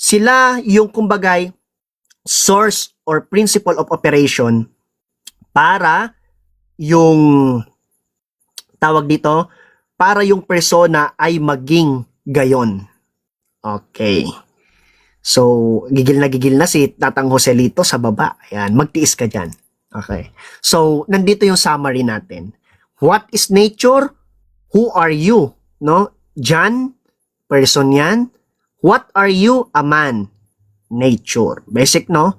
sila yung kumbagay source or principle of operation para yung tawag dito, para yung persona ay maging gayon. Okay. So, gigil na si Tatang Joselito sa baba. Ayan, magtiis ka dyan. Okay. So, nandito yung summary natin. What is nature? Who are you? No? John, person yan. What are you? A man. Nature. Basic, no?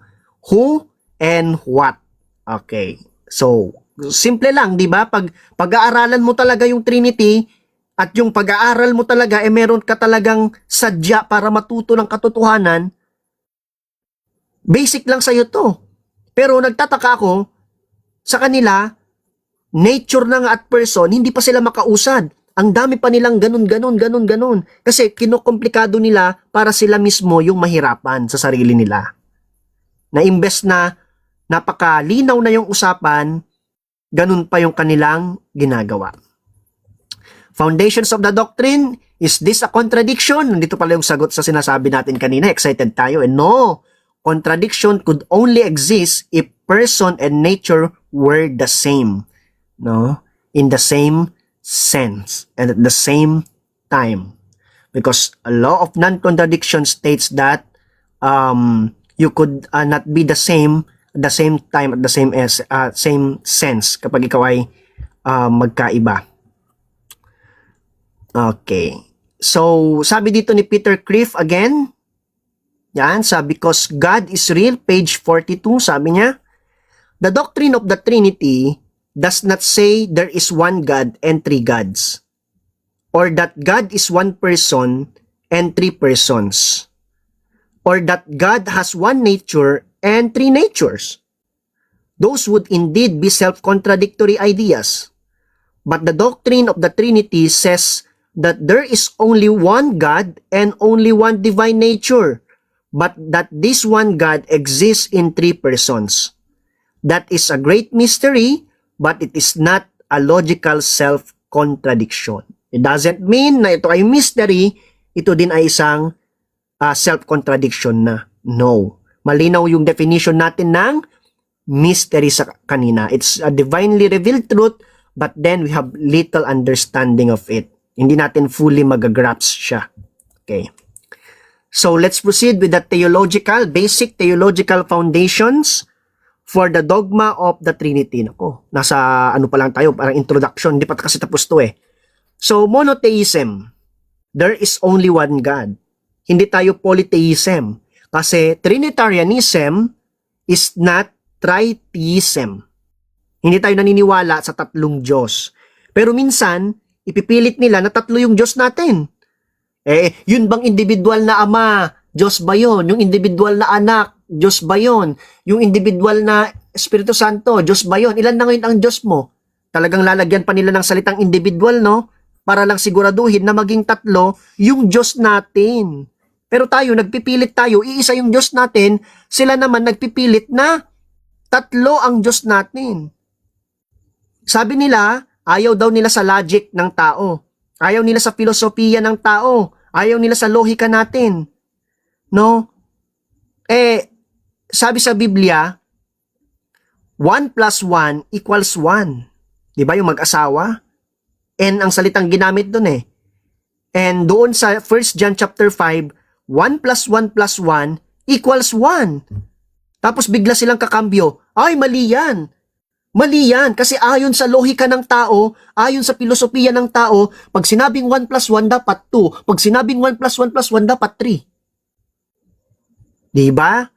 Who and what. Okay. So, simple lang, di ba? Pag-aaralan mo talaga yung Trinity at yung pag-aaral mo talaga, meron ka talagang sadya para matuto ng katotohanan, basic lang sa'yo to. Pero nagtataka ako, sa kanila, nature na nga at person, hindi pa sila makausad. Ang dami pa nilang ganun. Kasi kinukomplikado nila para sila mismo yung mahirapan sa sarili nila. Na imbes na napakalinaw na yung usapan, ganun pa yung kanilang ginagawa. Foundations of the doctrine, is this a contradiction? Nandito pala yung sagot sa sinasabi natin kanina, excited tayo. And no, contradiction could only exist if person and nature were the same. No? In the same sense and at the same time, because a law of non-contradiction states that you could not be the same at the same time at the same sense kapag ikaw ay magkaiba. Okay, so sabi dito ni Peter Criff again, yan, sabi, because God is real, page 42, sabi niya, the doctrine of the Trinity does not say there is one God and three gods, or that God is one person and three persons, or that God has one nature and three natures. Those would indeed be self-contradictory ideas. But the doctrine of the Trinity says that there is only one God and only one divine nature, but that this one God exists in three persons. That is a great mystery, but it is not a logical self-contradiction. It doesn't mean na ito ay mystery, ito din ay isang self-contradiction na. No. Malinaw yung definition natin ng mystery sa kanina. It's a divinely revealed truth, but then we have little understanding of it. Hindi natin fully mag-grasp siya. Okay. So let's proceed with the basic theological foundations for the dogma of the Trinity. Nako, nasa ano pa lang tayo, parang introduction, hindi pa kasi tapos to eh. So, monotheism. There is only one God. Hindi tayo polytheism. Kasi Trinitarianism is not tritheism. Hindi tayo naniniwala sa tatlong Diyos. Pero minsan, ipipilit nila na tatlo yung Diyos natin. Yun bang individual na Ama, Diyos ba yun? Yung individual na anak, Diyos ba yun? Yung individual na Espiritu Santo, Diyos ba yun? Ilan na ngayon ang Diyos mo? Talagang lalagyan pa nila ng salitang individual, no? Para lang siguraduhin na maging tatlo yung Diyos natin. Pero tayo, nagpipilit tayo, iisa yung Diyos natin, sila naman nagpipilit na tatlo ang Diyos natin. Sabi nila, ayaw daw nila sa logic ng tao. Ayaw nila sa filosofiya ng tao. Ayaw nila sa lohika natin. No? Sabi sa Biblia, 1 plus 1 equals 1. Di ba yung mag-asawa? And ang salitang ginamit doon eh. And doon sa 1 John chapter 5, 1 plus 1 plus 1 equals 1. Tapos bigla silang kakambyo. Ay, mali yan. Mali yan. Kasi ayon sa lohika ng tao, ayon sa filosofiya ng tao, pag sinabing 1 plus 1 dapat 2. Pag sinabing 1 plus 1 plus 1 dapat 3. Diba?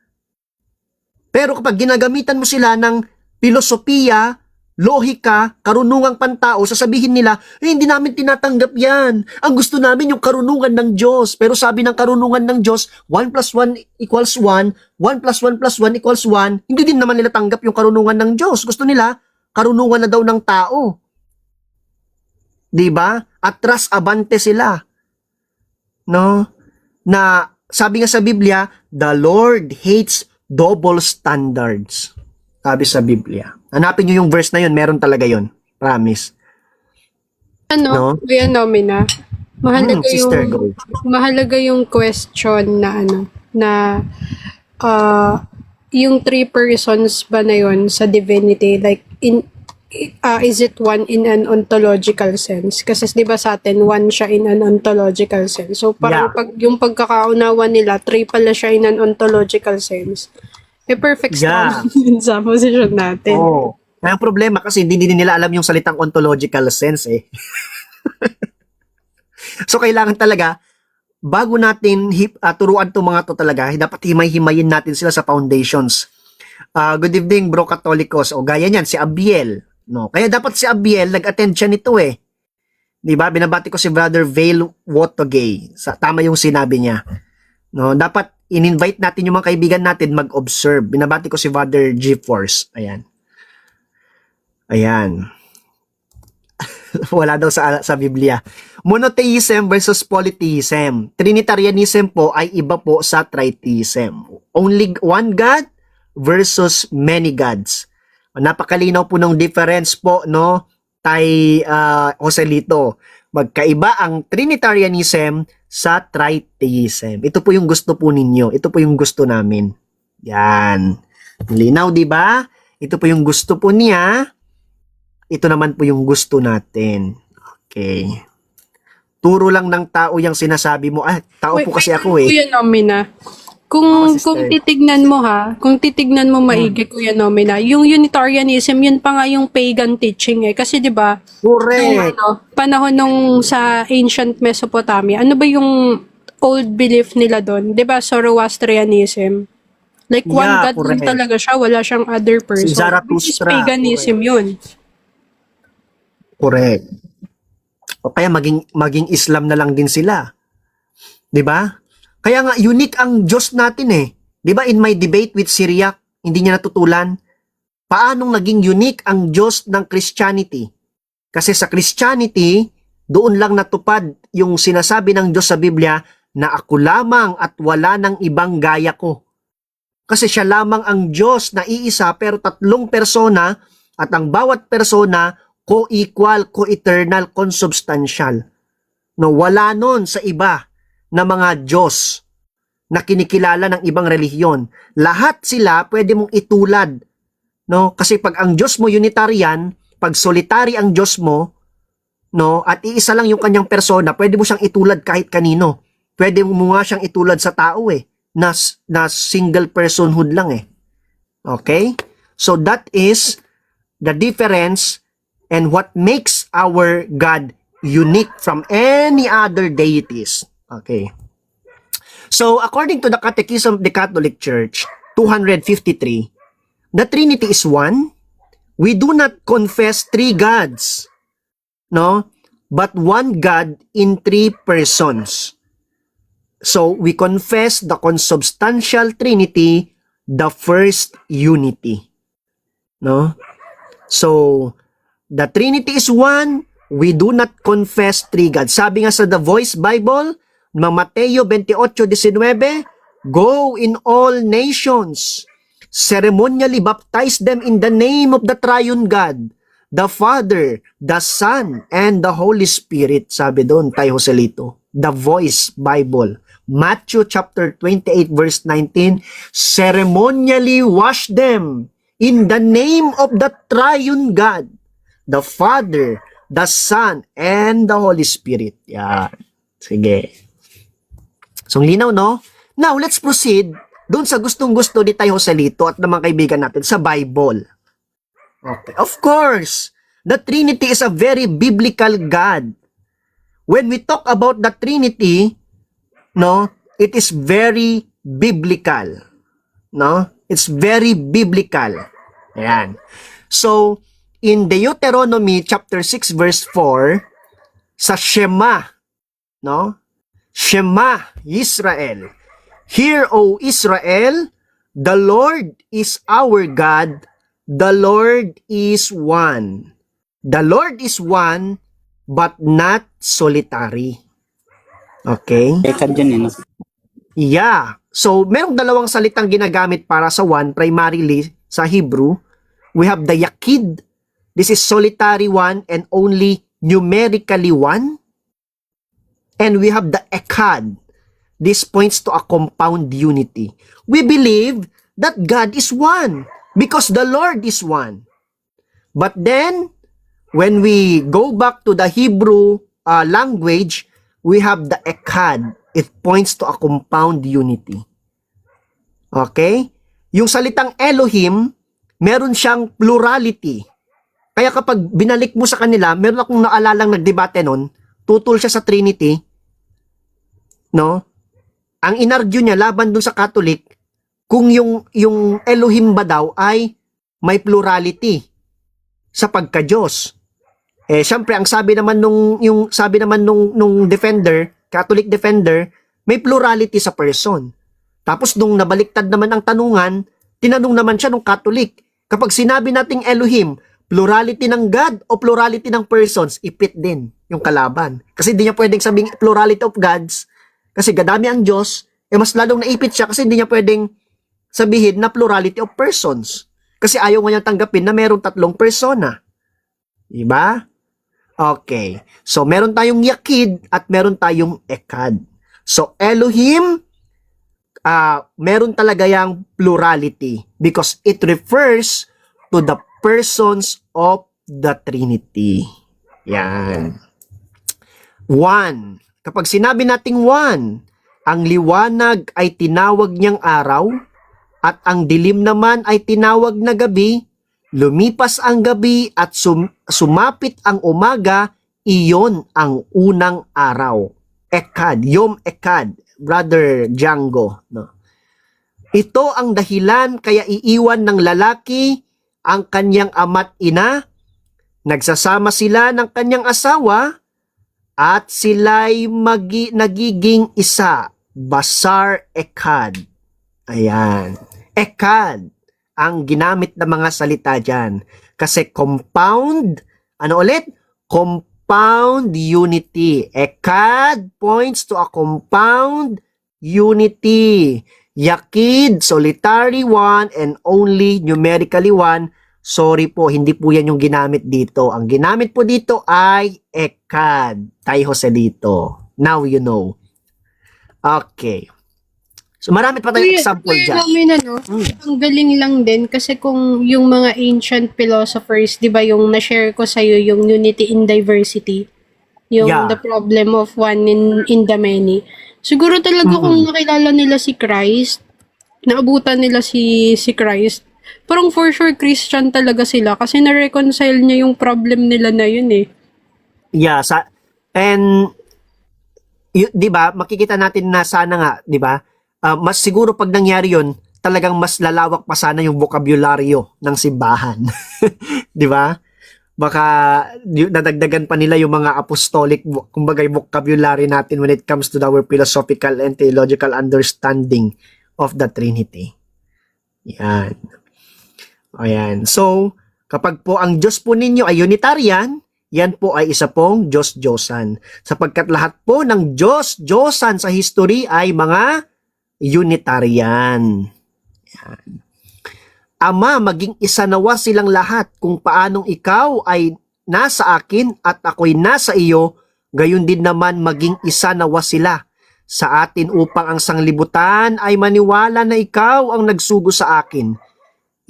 Pero kapag ginagamitan mo sila ng filosofiya, lohika, karunungang pantao, sasabihin nila, hindi namin tinatanggap yan. Ang gusto namin yung karunungan ng Diyos. Pero sabi ng karunungan ng Diyos, 1 plus 1 equals 1, 1 plus 1 plus 1 equals 1, hindi din naman nila tanggap yung karunungan ng Diyos. Gusto nila, karunungan na daw ng tao. Diba? Atras abante sila. No? Na, sabi nga sa Biblia, the Lord hates double standards. Sabi sa Biblia. Hanapin nyo yung verse na yun. Meron talaga yun. Promise. No? Kuya Nomina, mahalaga sister, go. mahalaga yung question na yung three persons ba na yun sa divinity, like is it one in an ontological sense? Kasi 'di ba sa atin one siya in an ontological sense. So parang pag yung pagkakaunawa nila, three pala siya in an ontological sense. Perfect storm sa position natin. Oo. Kaya ang problema kasi hindi nila alam yung salitang ontological sense eh. So kailangan talaga, bago natin turuan itong mga to talaga, dapat himay-himayin natin sila sa foundations. Good evening bro Katolikos. O gaya niyan, si Abiel. No? Kaya dapat si Abiel, nag-attend siya nito eh. Diba? Binabati ko si Brother Vale Wotogay. Tama yung sinabi niya. No? Dapat in-invite natin yung mga kaibigan natin mag-observe. Binabati ko si Father G-Force. Ayan. Ayan. Wala daw sa Biblia. Monotheism versus polytheism. Trinitarianism po ay iba po sa tritheism. Only one God versus many gods. Napakalinaw po ng difference po, no? Joselito. Magkaiba ang Trinitarianism sa tritheism. Ito po yung gusto po ninyo. Ito po yung gusto namin. Yan. Linaw, di ba? Ito po yung gusto po niya. Ito naman po yung gusto natin. Okay. Turo lang ng tao yung sinasabi mo. Tao po kasi ako eh. Kuya Nomina, kung titignan mo maigi, Kuya Nomina, yung Unitarianism, yun pa nga yung pagan teaching eh. Kasi 'di ba? Correct. Panahon nung sa ancient Mesopotamia, ano ba yung old belief nila doon? 'Di ba? Zoroastrianism. Like one God lang talaga siya, wala siyang other person. Si Zarathustra. Paganism yun. Correct. O kaya maging Islam na lang din sila. 'Di ba? Kaya nga unique ang Diyos natin eh. 'Di ba in my debate with Syriac, hindi niya natutulan paanong naging unique ang Diyos ng Christianity. Kasi sa Christianity, doon lang natupad yung sinasabi ng Diyos sa Biblia na ako lamang at wala ng ibang gaya ko. Kasi siya lamang ang Diyos na iisa pero tatlong persona at ang bawat persona co-equal, co-eternal, consubstantial. No, wala nun sa iba na mga Diyos. na kinikilala ng ibang relihiyon. Lahat sila pwede mong itulad, no? Kasi pag ang Diyos mo Unitarian, pag solitary ang Diyos mo, no, at iisa lang yung kanyang persona, pwede mo siyang itulad kahit kanino. Pwede mo nga siyang itulad sa tao na single personhood lang Okay? So that is the difference and what makes our God unique from any other deities. Okay. So, according to the Catechism of the Catholic Church, 253, the Trinity is one. We do not confess three gods, no? But one God in three persons. So, we confess the consubstantial Trinity, the first unity. No? So, the Trinity is one. We do not confess three gods. Sabi nga sa The Voice Bible, Mateo 28:19, go in all nations, ceremonially baptize them in the name of the triune God, the Father, the Son, and the Holy Spirit. Sabi doon, Tay Joselito. The Voice Bible. Matthew chapter 28 verse 19, ceremonially wash them in the name of the triune God, the Father, the Son, and the Holy Spirit. Yan. Sige. So, linaw, no? Now, let's proceed doon sa gustong-gusto ni Tay Joselito at ng mga kaibigan natin sa Bible. Okay. Of course, the Trinity is a very biblical God. When we talk about the Trinity, no, it is very biblical. No? It's very biblical. Ayan. So, in Deuteronomy chapter 6 verse 4, sa Shema, no? Shema Israel. Hear, O Israel, the Lord is our God, the Lord is one. The Lord is one, but not solitary. Okay? Yeah. So, merong dalawang salitang ginagamit para sa one, primarily sa Hebrew. We have the Yakid. This is solitary one and only numerically one. And we have the Echad. This points to a compound unity. We believe that God is one because the Lord is one. But then, when we go back to the Hebrew language, we have the Echad. It points to a compound unity. Okay? Yung salitang Elohim, meron siyang plurality. Kaya kapag binalik mo sa kanila, meron akong naalalang nagdebate nun, tutol siya sa Trinity, no? Ang inargue niya laban dun sa Catholic, kung yung Elohim ba daw ay may plurality sa pagka-Diyos. Syempre ang sabi naman nung defender, Catholic defender, may plurality sa person. Tapos nung nabaliktad naman ang tanungan, tinanong naman siya nung Catholic, kapag sinabi nating Elohim, plurality ng God o plurality ng persons, ipit din yung kalaban. Kasi hindi niya pwedeng sabing plurality of gods, kasi gadami ang Diyos, mas lalong naipit siya kasi hindi niya pwedeng sabihin na plurality of persons. Kasi ayaw nga niya tanggapin na merong tatlong persona. Diba? Okay. So, meron tayong Yakid at meron tayong Echad. So, Elohim, meron talaga yung plurality because it refers to the persons of the Trinity. Yan. One. Kapag sinabi nating one, ang liwanag ay tinawag niyang araw at ang dilim naman ay tinawag na gabi, lumipas ang gabi at sumapit ang umaga, iyon ang unang araw. Echad, Yom Echad, Brother Django. No? Ito ang dahilan kaya iiwan ng lalaki ang kanyang ama't ina, nagsasama sila ng kanyang asawa, at sila'y nagiging isa. Basar Echad. Ayan. Echad ang ginamit na mga salita dyan. Kasi compound, ano ulit? Compound unity. Echad points to a compound unity. Yakid, solitary one, and only numerically one. Sorry po, hindi po yan yung ginamit dito. Ang ginamit po dito ay Echad. Tay Joselito. Now you know. Okay. So marami pa tayong example Kuya dyan. namin, ang galing lang din kasi kung yung mga ancient philosophers, di ba yung na-share ko sa'yo, yung unity in diversity, yung Yeah. the problem of one in the many. Siguro talaga kung nakilala nila si Christ, naabutan nila si Christ, parang for sure Christian talaga sila kasi na-reconcile niya yung problem nila na yun eh. Yeah, and 'di ba, makikita natin na sana nga, 'di ba? Mas siguro pag nangyari 'yon, talagang mas lalawak pa sana yung bokabularyo ng simbahan. 'Di ba? Baka nadagdagan pa nila yung mga apostolic, kumbaga yung vocabulary natin when it comes to our philosophical and theological understanding of the Trinity. Yan. Ayan. So, kapag po ang Diyos po ninyo ay Unitarian, yan po ay isa pong Diyos-Diyosan. Sapagkat lahat po ng Diyos-Diyosan sa history ay mga Unitarian. Yan. Ama, maging isa nawa silang lahat kung paanong ikaw ay nasa akin at ako'y nasa iyo, gayon din naman maging isa nawa sila sa atin upang ang sanglibutan ay maniwala na ikaw ang nagsugo sa akin.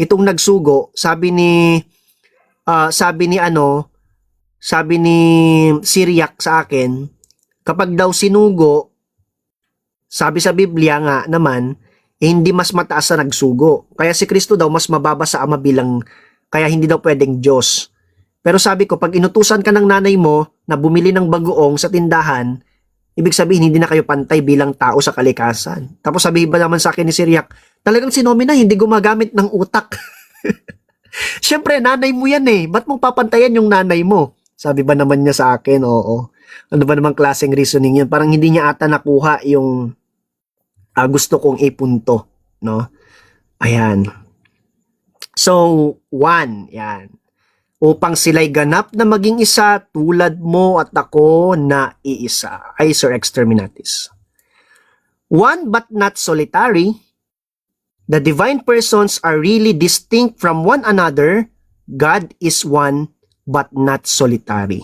Itong nagsugo, sabi ni Syriac sa akin, kapag daw sinugo, sabi sa Biblia nga naman, hindi mas mataas na nagsugo. Kaya si Kristo daw mas mababa sa Ama bilang, kaya hindi daw pwedeng Diyos. Pero sabi ko, pag inutusan ka ng nanay mo na bumili ng bagoong sa tindahan, ibig sabihin hindi na kayo pantay bilang tao sa kalikasan. Tapos sabihin ba naman sa akin ni Syriac, talagang si Nomina hindi gumagamit ng utak. Siyempre, nanay mo yan eh. Ba't mong papantayan yung nanay mo? Sabi ba naman niya sa akin, oo. Ano ba namang klaseng reasoning yun? Parang hindi niya ata nakuha yung gusto kong ipunto, no? Ayan. So, 1, yan. Upang sila'y ganap na maging isa tulad mo at ako na iisa. Ay, Sir Exterminatis. One but not solitary. The divine persons are really distinct from one another. God is one but not solitary.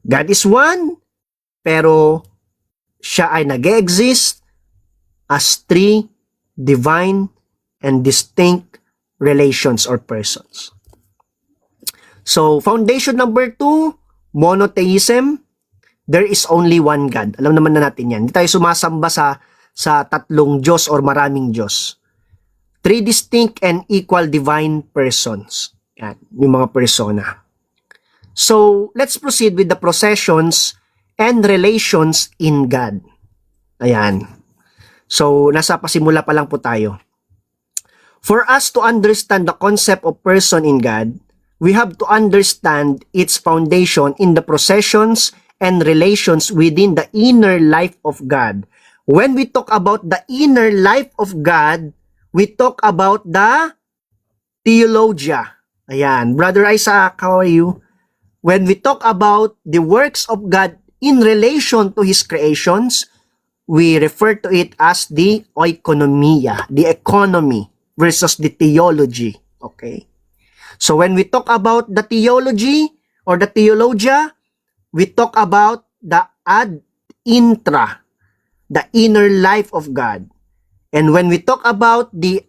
God is one, pero siya ay nag-exist as three divine and distinct relations or persons. So, foundation number 2, monotheism. There is only one God. Alam naman na natin yan. Hindi tayo sumasamba sa tatlong Diyos or maraming Diyos. Three distinct and equal divine persons. Yan, yung mga persona. So, let's proceed with the processions and relations in God. Ayan. So, nasa pasimula pa lang po tayo. For us to understand the concept of person in God, we have to understand its foundation in the processions and relations within the inner life of God. When we talk about the inner life of God, we talk about the theologia. Ayan. Brother Isaac, how are you? When we talk about the works of God in relation to His creations, we refer to it as the oikonomia, the economy versus the theology. Okay? So when we talk about the theology or the theologia, we talk about the ad intra, the inner life of God. And when we talk about the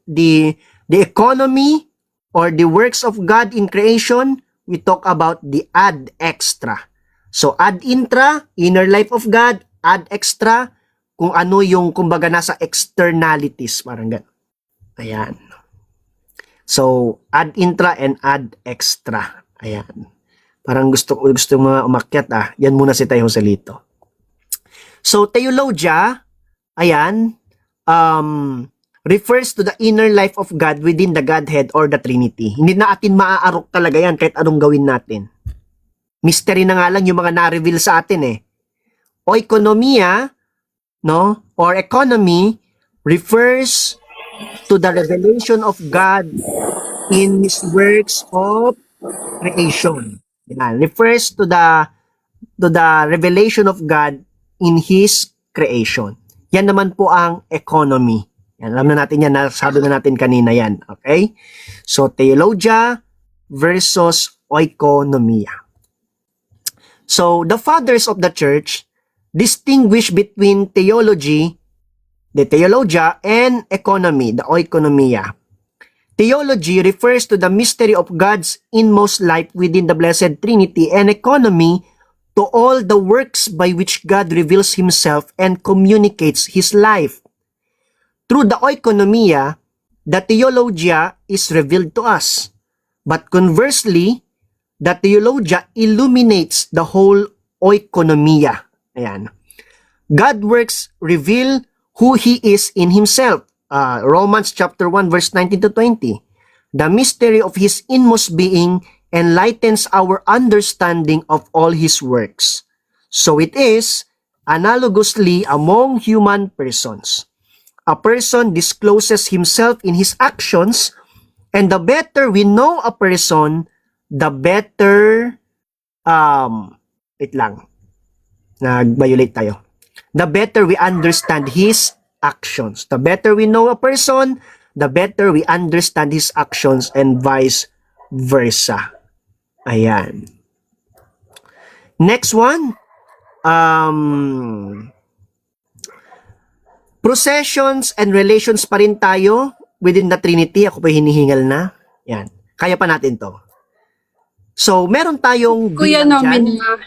economy or the works of God in creation, we talk about the ad extra. So ad intra, inner life of God, ad extra, kung ano yung kumbaga nasa externalities, parang gano'n. Ayan. So, ad intra and ad extra. Ayan. Parang gusto mga umakyat Yan muna si Tayo Joselito. So, theologia, ayan, refers to the inner life of God within the Godhead or the Trinity. Hindi na atin maaarok talaga yan kahit anong gawin natin. Mystery na nga lang yung mga na-reveal sa atin eh. Oikonomia, no, or economy refers to the revelation of God in His works of creation. Yan. Refers to the revelation of God in His creation. Yan naman po ang economy. Yan, alam na natin yan, nasabi na natin kanina yan. Okay? So, theologia versus oikonomia. So, the fathers of the church distinguish between theology the theologia, and economy, the oikonomia. Theology refers to the mystery of God's inmost life within the Blessed Trinity, and economy to all the works by which God reveals Himself and communicates His life. Through the oikonomia, the theologia is revealed to us. But conversely, the theologia illuminates the whole oikonomia. Ayan. God works reveal who He is in Himself. Romans chapter 1 verse 19 to 20. The mystery of His inmost being enlightens our understanding of all His works. So it is analogously among human persons. A person discloses himself in his actions, and the better we know a person, the better wait lang. Nag-violate tayo. The better we understand his actions. The better we know a person, the better we understand his actions, and vice versa. Ayan. Next one. Processions and relations pa rin tayo within the Trinity. Ako pa hinihingal na. Yan. Kaya pa natin to. So, meron tayong Kuya bilang dyan. Nomina,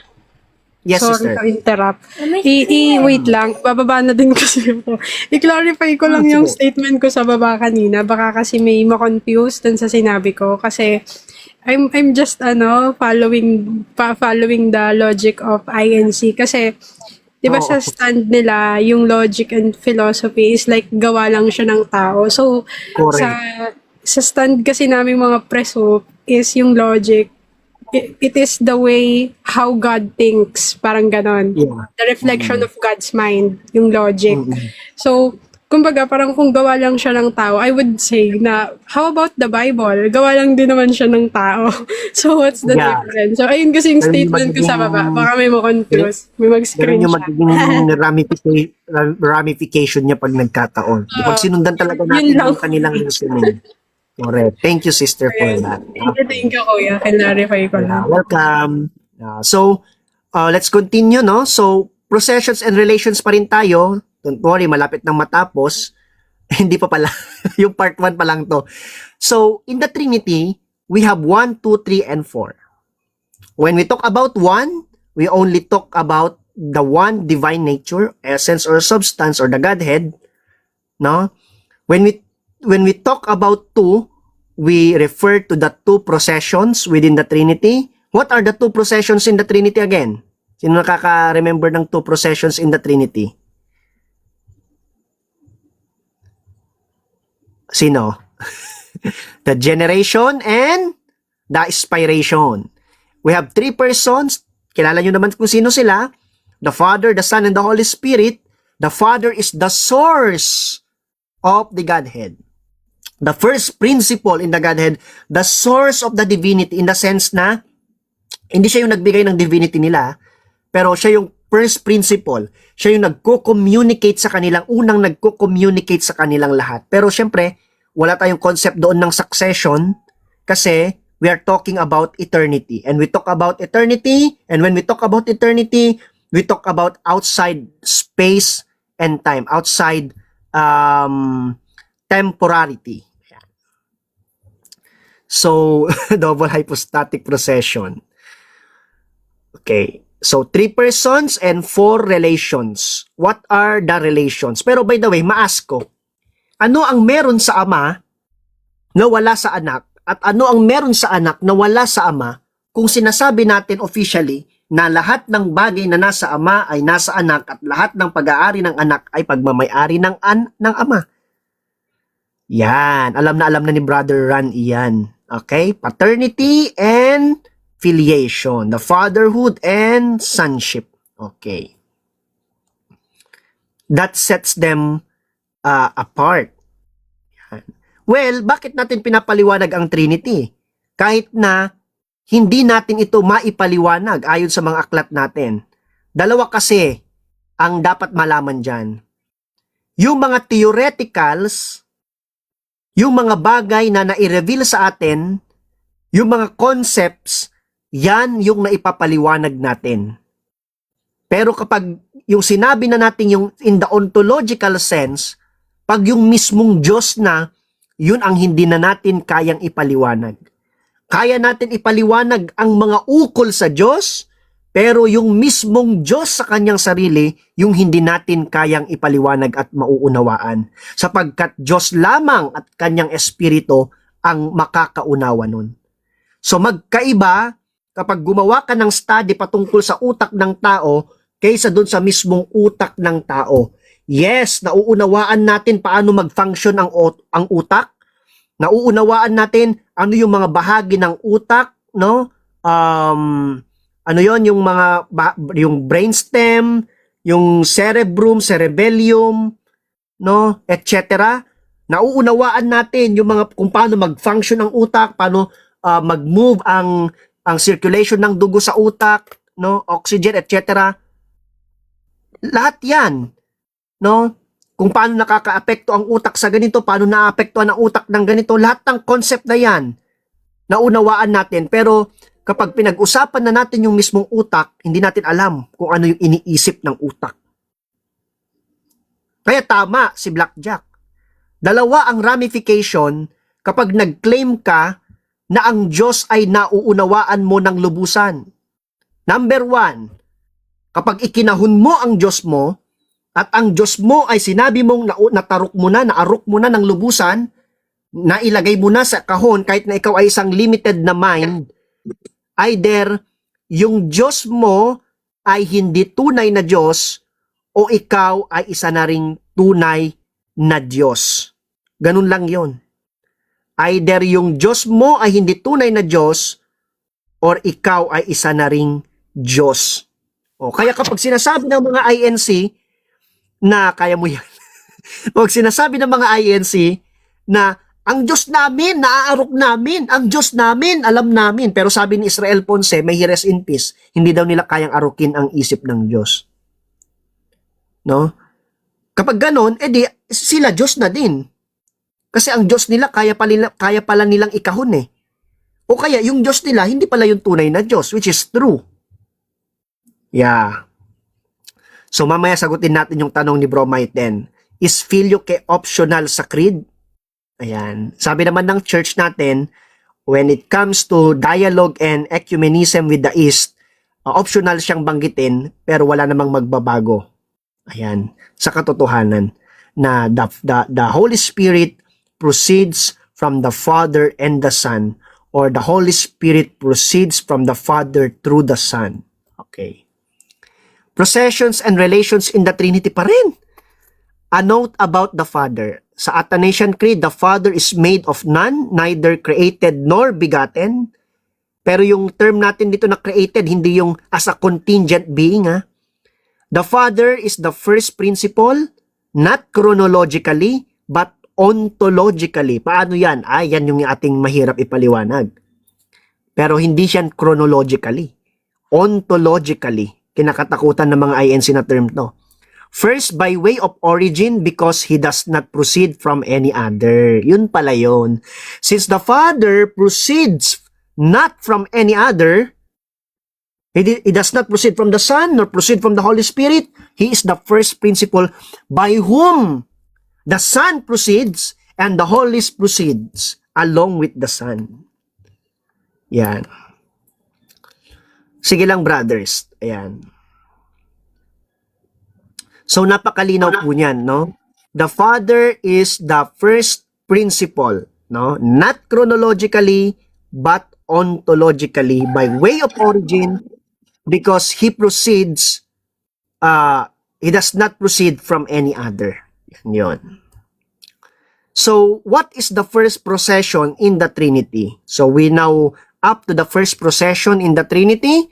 Yes, sorry sister. to interrupt. Wait lang, bababa na din kasi ako. I-clarify ko lang yung sige. statement ko sa baba kanina. Baka kasi may ma-confuse dun sa sinabi ko. Kasi I'm just following the logic of INC. Kasi di ba Oo. sa stand nila, yung logic and philosophy is like gawa lang siya ng tao. So, Correct. sa stand kasi namin mga preso is yung logic, it is the way how God thinks, parang ganon. Yeah. The reflection of God's mind, yung logic. Mm-mm. So, kumbaga, parang kung gawa lang siya ng tao, I would say na, how about the Bible? Gawa lang din naman siya ng tao. So, what's the Yeah. difference? So, ayun kasi yung Pero yung statement ko sa baba. magiging- Baka may ma-confuse. May Ganun yung mag-screenshot. magiging ramification niya pag nagkataon. Pag sinundan talaga natin lang. yung kanilang reasoning. Correct. Thank you, sister, for that. Thank you, kuya. Clarify ko lang. Welcome. Let's continue, no? So, processions and relations pa rin tayo. Don't worry, malapit nang matapos. Hindi pa pala. Yung part 1 pa lang to. So, in the Trinity, we have 1, 2, 3, and 4. When we talk about 1, we only talk about the one divine nature, essence or substance or the Godhead, no? When we talk about 2, we refer to the 2 processions within the Trinity. What are the 2 processions in the Trinity again? Sino nakaka-remember ng 2 processions in the Trinity? Sino? The generation and the inspiration. We have 3 persons. Kilala nyo naman kung sino sila. The Father, the Son, and the Holy Spirit. The Father is the source of the Godhead. The first principle in the Godhead, the source of the divinity in the sense na hindi siya yung nagbigay ng divinity nila, pero siya yung first principle. Siya yung nagko-communicate sa kanilang, unang nagko-communicate sa kanilang lahat. Pero syempre, wala tayong concept doon ng succession kasi we are talking about eternity. And we talk about eternity, and when we talk about eternity, we talk about outside space and time, outside temporality. So, double hypostatic procession. Okay. So, 3 persons and 4 relations. What are the relations? Pero by the way, ma-ask ko, ano ang meron sa Ama na wala sa Anak? At ano ang meron sa Anak na wala sa Ama kung sinasabi natin officially na lahat ng bagay na nasa Ama ay nasa Anak at lahat ng pag-aari ng Anak ay pagmamay-ari ng Ama? Yan. Alam na ni Brother Ran iyan. Okay? Paternity and filiation. The fatherhood and sonship. Okay. That sets them apart. Yan. Well, bakit natin pinapaliwanag ang Trinity? Kahit na hindi natin ito maipaliwanag ayon sa mga aklat natin. Dalawa kasi ang dapat malaman dyan. Yung mga theoreticals, yung mga bagay na nai-reveal sa atin, yung mga concepts, yan yung naipapaliwanag natin. Pero kapag yung sinabi na natin yung in the ontological sense, pag yung mismong Diyos na, yun ang hindi na natin kayang ipaliwanag. Kaya natin ipaliwanag ang mga ukol sa Diyos, pero yung mismong Diyos sa kanyang sarili, yung hindi natin kayang ipaliwanag at mauunawaan. Sapagkat Diyos lamang at kanyang espiritu ang makakaunawa nun. So magkaiba kapag gumawa ka ng study patungkol sa utak ng tao kaysa dun sa mismong utak ng tao. Yes, nauunawaan natin paano mag-function ang utak. Nauunawaan natin ano yung mga bahagi ng utak, no? Ano yon yung mga yung brainstem, yung cerebrum, cerebellum, no, etc. Nauunawaan natin yung mga kung paano mag-function ang utak, paano mag-move ang circulation ng dugo sa utak, no, oxygen, etc. Lahat 'yan, no? Kung paano nakakaapekto ang utak sa ganito, paano naapektuhan ang utak ng ganito, lahat ng concept na 'yan naunawaan natin, pero kapag pinag-usapan na natin yung mismong utak, hindi natin alam kung ano yung iniisip ng utak. Kaya tama si Blackjack. Dalawa ang ramification kapag nag-claim ka na ang Diyos ay nauunawaan mo ng lubusan. Number 1, kapag ikinahon mo ang Diyos mo, at ang Diyos mo ay sinabi mong naarok mo na ng lubusan, nailagay mo na sa kahon kahit na ikaw ay isang limited na mind, either yung Diyos mo ay hindi tunay na Diyos o ikaw ay isa na ring tunay na Diyos. Ganun lang yon. Either yung Diyos mo ay hindi tunay na Diyos or ikaw ay isa na ring Diyos. O, kaya kapag sinasabi ng mga INC na kaya mo yan, pag sinasabi ng mga INC na ang Diyos namin, naaarok namin, ang Diyos namin, alam namin. Pero sabi ni Israel Ponce, may he rest in peace, hindi daw nila kayang arukin ang isip ng Diyos. No? Kapag ganon, edi sila Diyos na din. Kasi ang Diyos nila, kaya pala nilang ikahon eh. O kaya yung Diyos nila, hindi pala yung tunay na Diyos, which is true. Yeah. So mamaya sagutin natin yung tanong ni Bro Maiten. Is filioque optional sa creed? Ayan. Sabi naman ng church natin, when it comes to dialogue and ecumenism with the East, optional siyang banggitin, pero wala namang magbabago. Ayan. Sa katotohanan, na the Holy Spirit proceeds from the Father and the Son, or the Holy Spirit proceeds from the Father through the Son. Okay. Processions and relations in the Trinity pa rin. A note about the Father. Sa Athanasian Creed, the Father is made of none, neither created nor begotten. Pero yung term natin dito na created, hindi yung as a contingent being. Ha? The Father is the first principle, not chronologically, but ontologically. Paano yan? Yan yung ating mahirap ipaliwanag. Pero hindi siya chronologically. Ontologically. Kinakatakutan ng mga INC na term to. First, by way of origin, because he does not proceed from any other. Yun pala yun. Since the Father proceeds not from any other, he does not proceed from the Son, nor proceed from the Holy Spirit. He is the first principle by whom the Son proceeds and the Holy Spirit proceeds along with the Son. Yan. Sige lang, brothers. Ayan. So napakalinaw po niyan, no? The Father is the first principle, no? Not chronologically, but ontologically by way of origin, because he proceeds, he does not proceed from any other. Yun. So, what is the first procession in the Trinity? So, we now up to the first procession in the Trinity.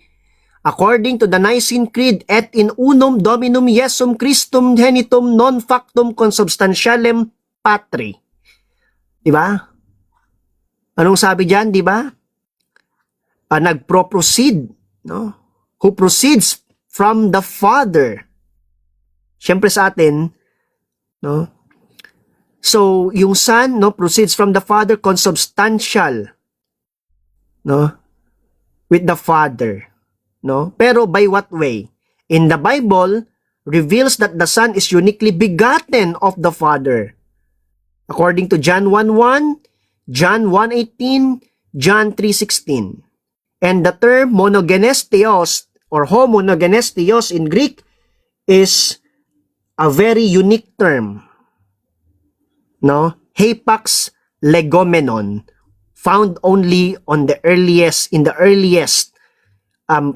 According to the Nicene Creed, et in unum Dominum Iesum Christum genitum non factum consubstantialem patri. Diba? Anong sabi diyan, diba? Nagpro-proceed, no? Who proceeds from the Father. Siyempre sa atin, no? So, yung Son, no, proceeds from the Father, consubstantial, no? With the Father. No? Pero by what way? In the Bible, reveals that the Son is uniquely begotten of the Father. According to John 1:1, John 1:18, John 3:16. And the term monogenes theos or homogenes theos in Greek is a very unique term. No? Hapax legomenon, found only on the earliest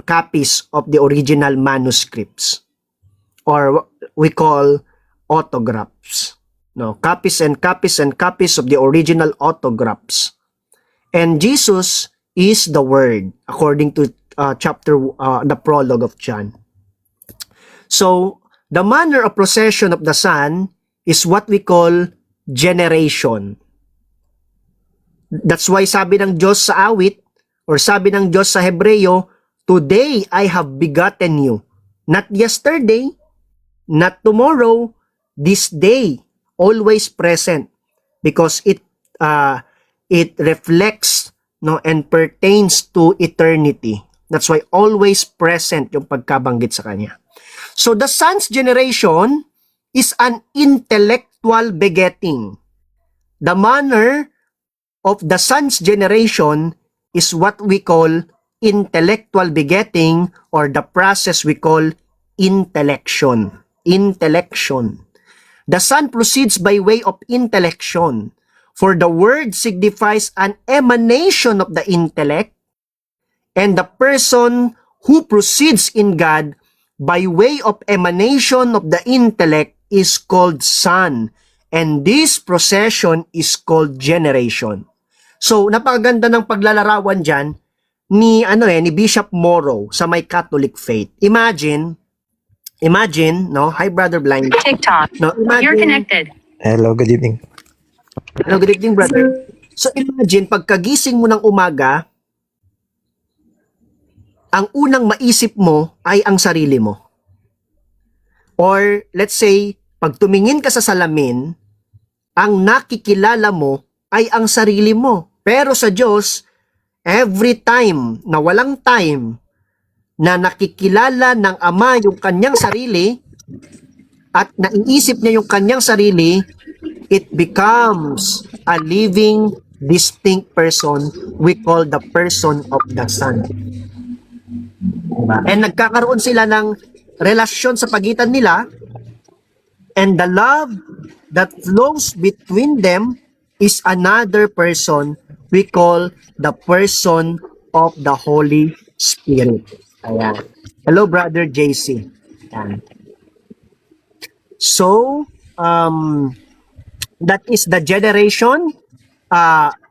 copies of the original manuscripts, or we call autographs. No, copies and copies and copies of the original autographs. And Jesus is the Word, according to the prologue of John. So, the manner of procession of the Son is what we call generation. That's why sabi ng Diyos sa awit, or sabi ng Diyos sa Hebreo, today I have begotten you. Not yesterday, not tomorrow, this day, always present, because it reflects, no, and pertains to eternity. That's why always present yung pagkabanggit sa kanya. So the Son's generation is an intellectual begetting. The manner of the Son's generation is what we call intellectual begetting, or the process we call intellection. Intellection. The Son proceeds by way of intellection, for the Word signifies an emanation of the intellect, and the person who proceeds in God by way of emanation of the intellect is called Son, and this procession is called generation. So, napakaganda ng paglalarawan dyan ni Bishop Morrow sa may Catholic faith. Imagine, no? Hi, Brother Blind. TikTok. No, You're connected. Hello, good evening. Hello, good evening, brother. So, imagine, pagkagising mo ng umaga, ang unang maisip mo ay ang sarili mo. Or, let's say, pag tumingin ka sa salamin, ang nakikilala mo ay ang sarili mo. Pero sa Diyos, every time na walang time na nakikilala ng Ama yung kanyang sarili at naiisip niya yung kanyang sarili, it becomes a living, distinct person we call the person of the Son. Diba? And nagkakaroon sila ng relasyon sa pagitan nila, and the love that flows between them is another person we call the person of the Holy Spirit. Ayan. Hello, Brother JC. Ayan. So, that is the generation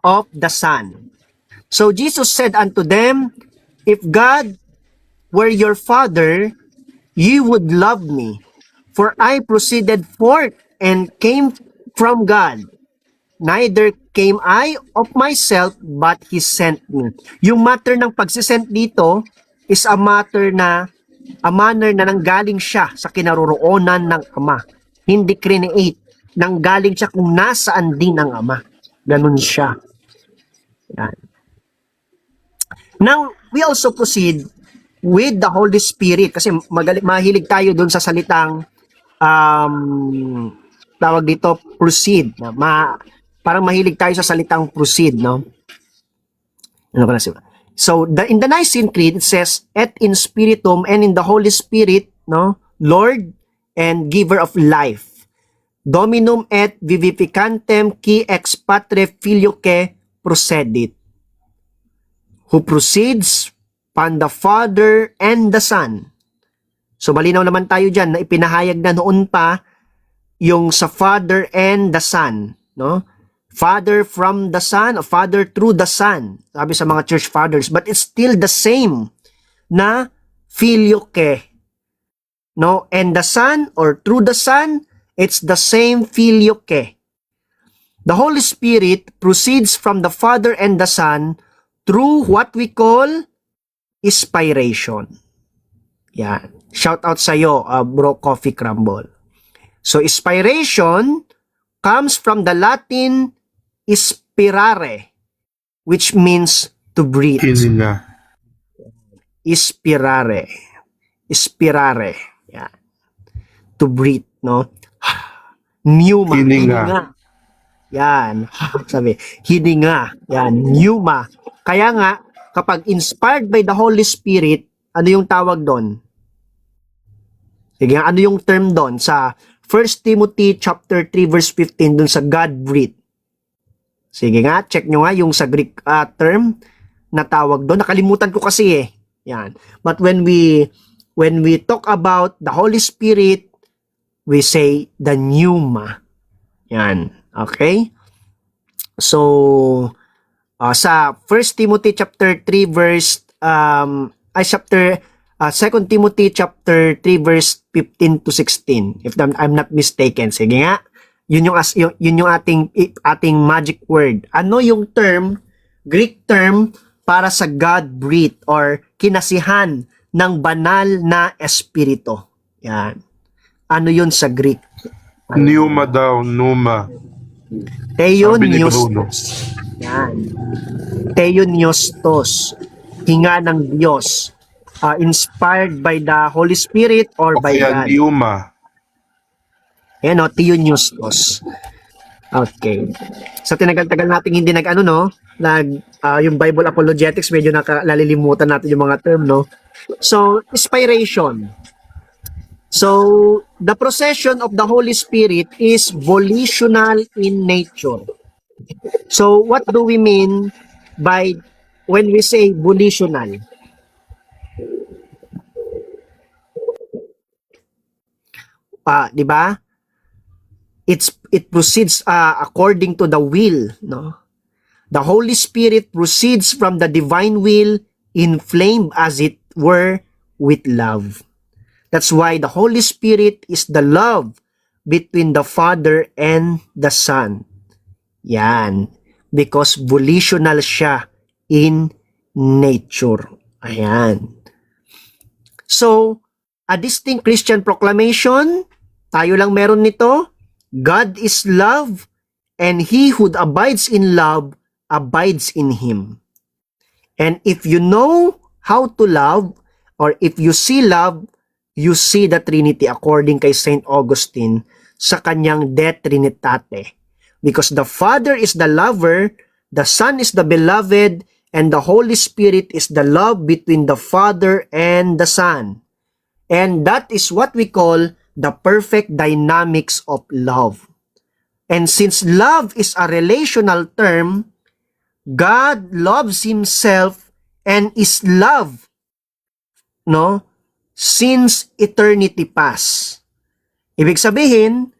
of the Son. So, Jesus said unto them, if God were your Father, you would love me, for I proceeded forth and came from God. Neither came I of myself, but He sent me. Yung matter ng pagsisend dito is a manner na nanggaling siya sa kinaroroonan ng Ama. Hindi create. Nanggaling siya kung nasaan din ang Ama. Ganun siya. Yan. Now, we also proceed with the Holy Spirit, kasi mahilig tayo dun sa salitang tawag dito, proceed. Parang mahilig tayo sa salitang proceed, no? Ano ba na siya? So, in the Nicene Creed, it says, et in spiritum, and in the Holy Spirit, no, Lord and giver of life, Dominum et vivificantem qui ex patre filioque procedit, who proceeds from the Father and the Son. So, malinaw naman tayo dyan na ipinahayag na noon pa yung sa Father and the Son, no? Father from the Son, or Father through the Son, sabi sa mga church fathers, but it's still the same na filioque, no? And the Son, or through the Son, it's the same filioque. The Holy Spirit proceeds from the Father and the Son through what we call inspiration. Yan. Shout out sa'yo, Bro Coffee Crumble. So, inspiration comes from the Latin inspirare, which means to breathe. Inspirare. Inspirare. Yeah. to breathe, no? Pneuma, Hininga. hininga. Yan. Sabi, hininga. Yan, pneuma. Kaya nga, kapag inspired by the Holy Spirit, ano yung tawag doon? Sige, ano yung term doon sa 1 Timothy chapter 3 verse 15 doon sa God-breathed? Sige nga, check nyo nga yung sa Greek term na tawag doon. Nakalimutan ko kasi eh. Yan. But when we talk about the Holy Spirit, we say the pneuma. Yan. Okay? So, sa 1 Timothy chapter 3 verse 2 Timothy chapter 3 verse 15 to 16 if I'm not mistaken. Sige nga. Yun yung ating magic word. Ano yung term, Greek term para sa God-breathed or kinasihan ng banal na espiritu? Yan. Ano yun sa Greek? Pneuma daw, pneuma. Theon Sabi ni Bruno. Neustos. Yan. Theon Neustos. Hinga ng Diyos. Inspired by the Holy Spirit or O by kaya God. pneuma. Yan o, Theon Neustos. Okay. Sa tinagal-tagal natin hindi yung Bible apologetics, medyo nakalilimutan natin yung mga term, no? So, inspiration. So, the procession of the Holy Spirit is volitional in nature. So, what do we mean by when we say volitional? Di ba? It proceeds according to the will, no? The Holy Spirit proceeds from the divine will, inflamed as it were with love. That's why the Holy Spirit is the love between the Father and the Son. Yan. Because volitional siya in nature. Ayan. So, a distinct Christian proclamation, tayo lang meron nito. God is love, and he who abides in love abides in him. And if you know how to love, or if you see love, you see the Trinity according kay Saint Augustine sa kanyang De Trinitate. Because the Father is the lover, the Son is the beloved, and the Holy Spirit is the love between the Father and the Son. And that is what we call the perfect dynamics of love. And since love is a relational term, God loves himself and is love, no? Since eternity past. Ibig sabihin,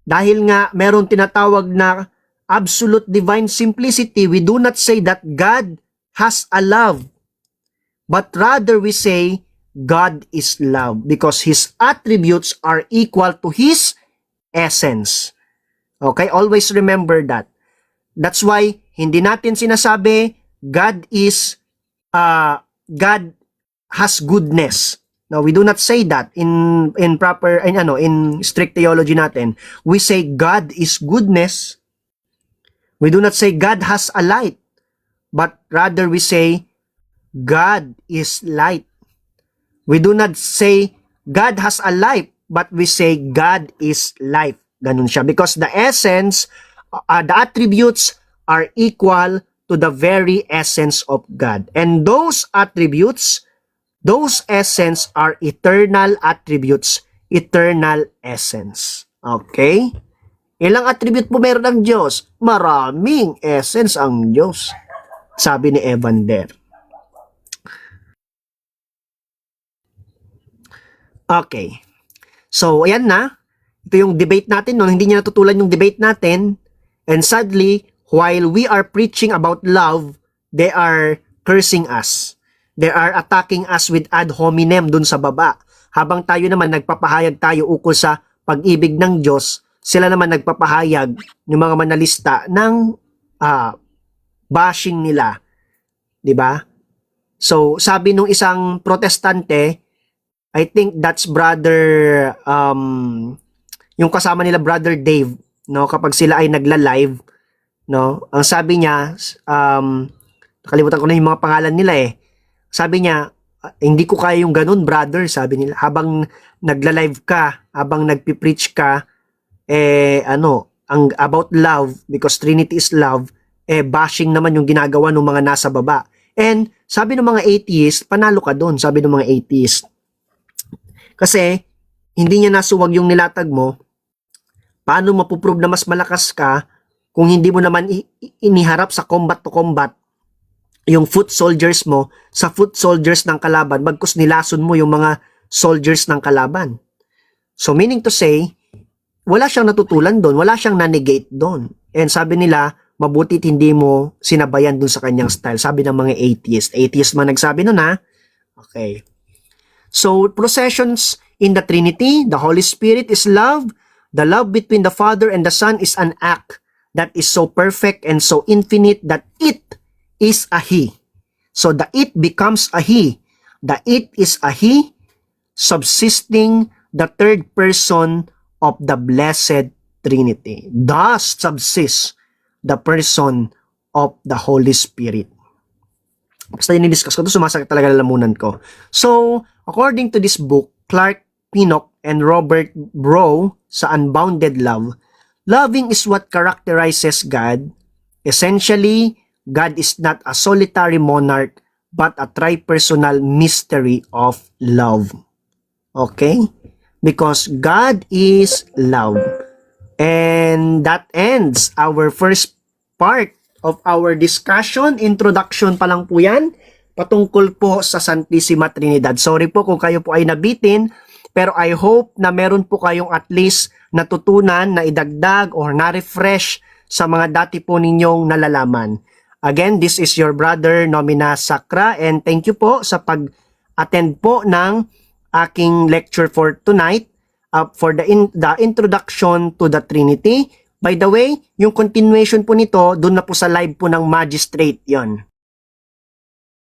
dahil nga meron tinatawag na absolute divine simplicity, we do not say that God has a love, but rather we say God is love because his attributes are equal to his essence. Okay? Always remember that. That's why hindi natin sinasabi God has goodness. No, we do not say that in strict theology natin. We say God is goodness. We do not say God has a light, but rather we say God is light. We do not say God has a life, but we say God is life. Ganun siya. Because the essence, the attributes are equal to the very essence of God. And those attributes, those essence are eternal attributes, eternal essence. Okay? Ilang attribute po meron ng Diyos? Maraming essence ang Diyos. Sabi ni Evander. Okay. So, ayan na. Ito yung debate natin, no? Hindi niya natutulan yung debate natin. And sadly, while we are preaching about love, they are cursing us. They are attacking us with ad hominem dun sa baba. Habang tayo naman nagpapahayag tayo ukol sa pag-ibig ng Diyos, sila naman nagpapahayag ng mga manalista ng bashing nila. 'Di ba? So, sabi nung isang protestante, I think that's brother yung kasama nila brother Dave, no, kapag sila ay nagla-live, no, ang sabi niya nakalimutan ko na yung mga pangalan nila eh. Sabi niya, hindi ko kaya yung ganun, brother, sabi nila. Habang nagla-live ka, habang nagpi-preach ka, ang about love, because Trinity is love, bashing naman yung ginagawa ng mga nasa baba. And sabi ng mga atheist, panalo ka doon, sabi ng mga atheist. Kasi, hindi niya nasuwag yung nilatag mo, paano mapuprove na mas malakas ka kung hindi mo naman iniharap sa combat to combat yung foot soldiers mo sa foot soldiers ng kalaban, bagkus nilason mo yung mga soldiers ng kalaban. So meaning to say, wala siyang natutulan doon, wala siyang na-negate doon. And sabi nila, mabutit hindi mo sinabayan doon sa kanyang style. Sabi ng mga atheist. Atheist man nagsabi nun, ha? Okay. So, processions in the Trinity, the Holy Spirit is love. The love between the Father and the Son is an act that is so perfect and so infinite that it is a He. So the it becomes a He. The it is a He, subsisting the third person of the Blessed Trinity. Thus subsists the person of the Holy Spirit. Basta dinidiscuss ko ito, sumasakit talaga lalamunan ko. So, according to this book, Clark Pinnock and Robert Brough sa Unbounded Love, loving is what characterizes God. Essentially, God is not a solitary monarch, but a tripersonal mystery of love. Okay? Because God is love. And that ends our first part of our discussion. Introduction pa lang po yan, patungkol po sa Santissima Trinidad. Sorry po kung kayo po ay nabitin, pero I hope na meron po kayong at least natutunan, na idagdag or na-refresh sa mga dati po ninyong nalalaman. Again, this is your brother Nomina Sacra, and thank you po sa pag-attend po ng aking lecture for tonight for the introduction to the Trinity. By the way, yung continuation po nito, doon na po sa live po ng Magistrate yon.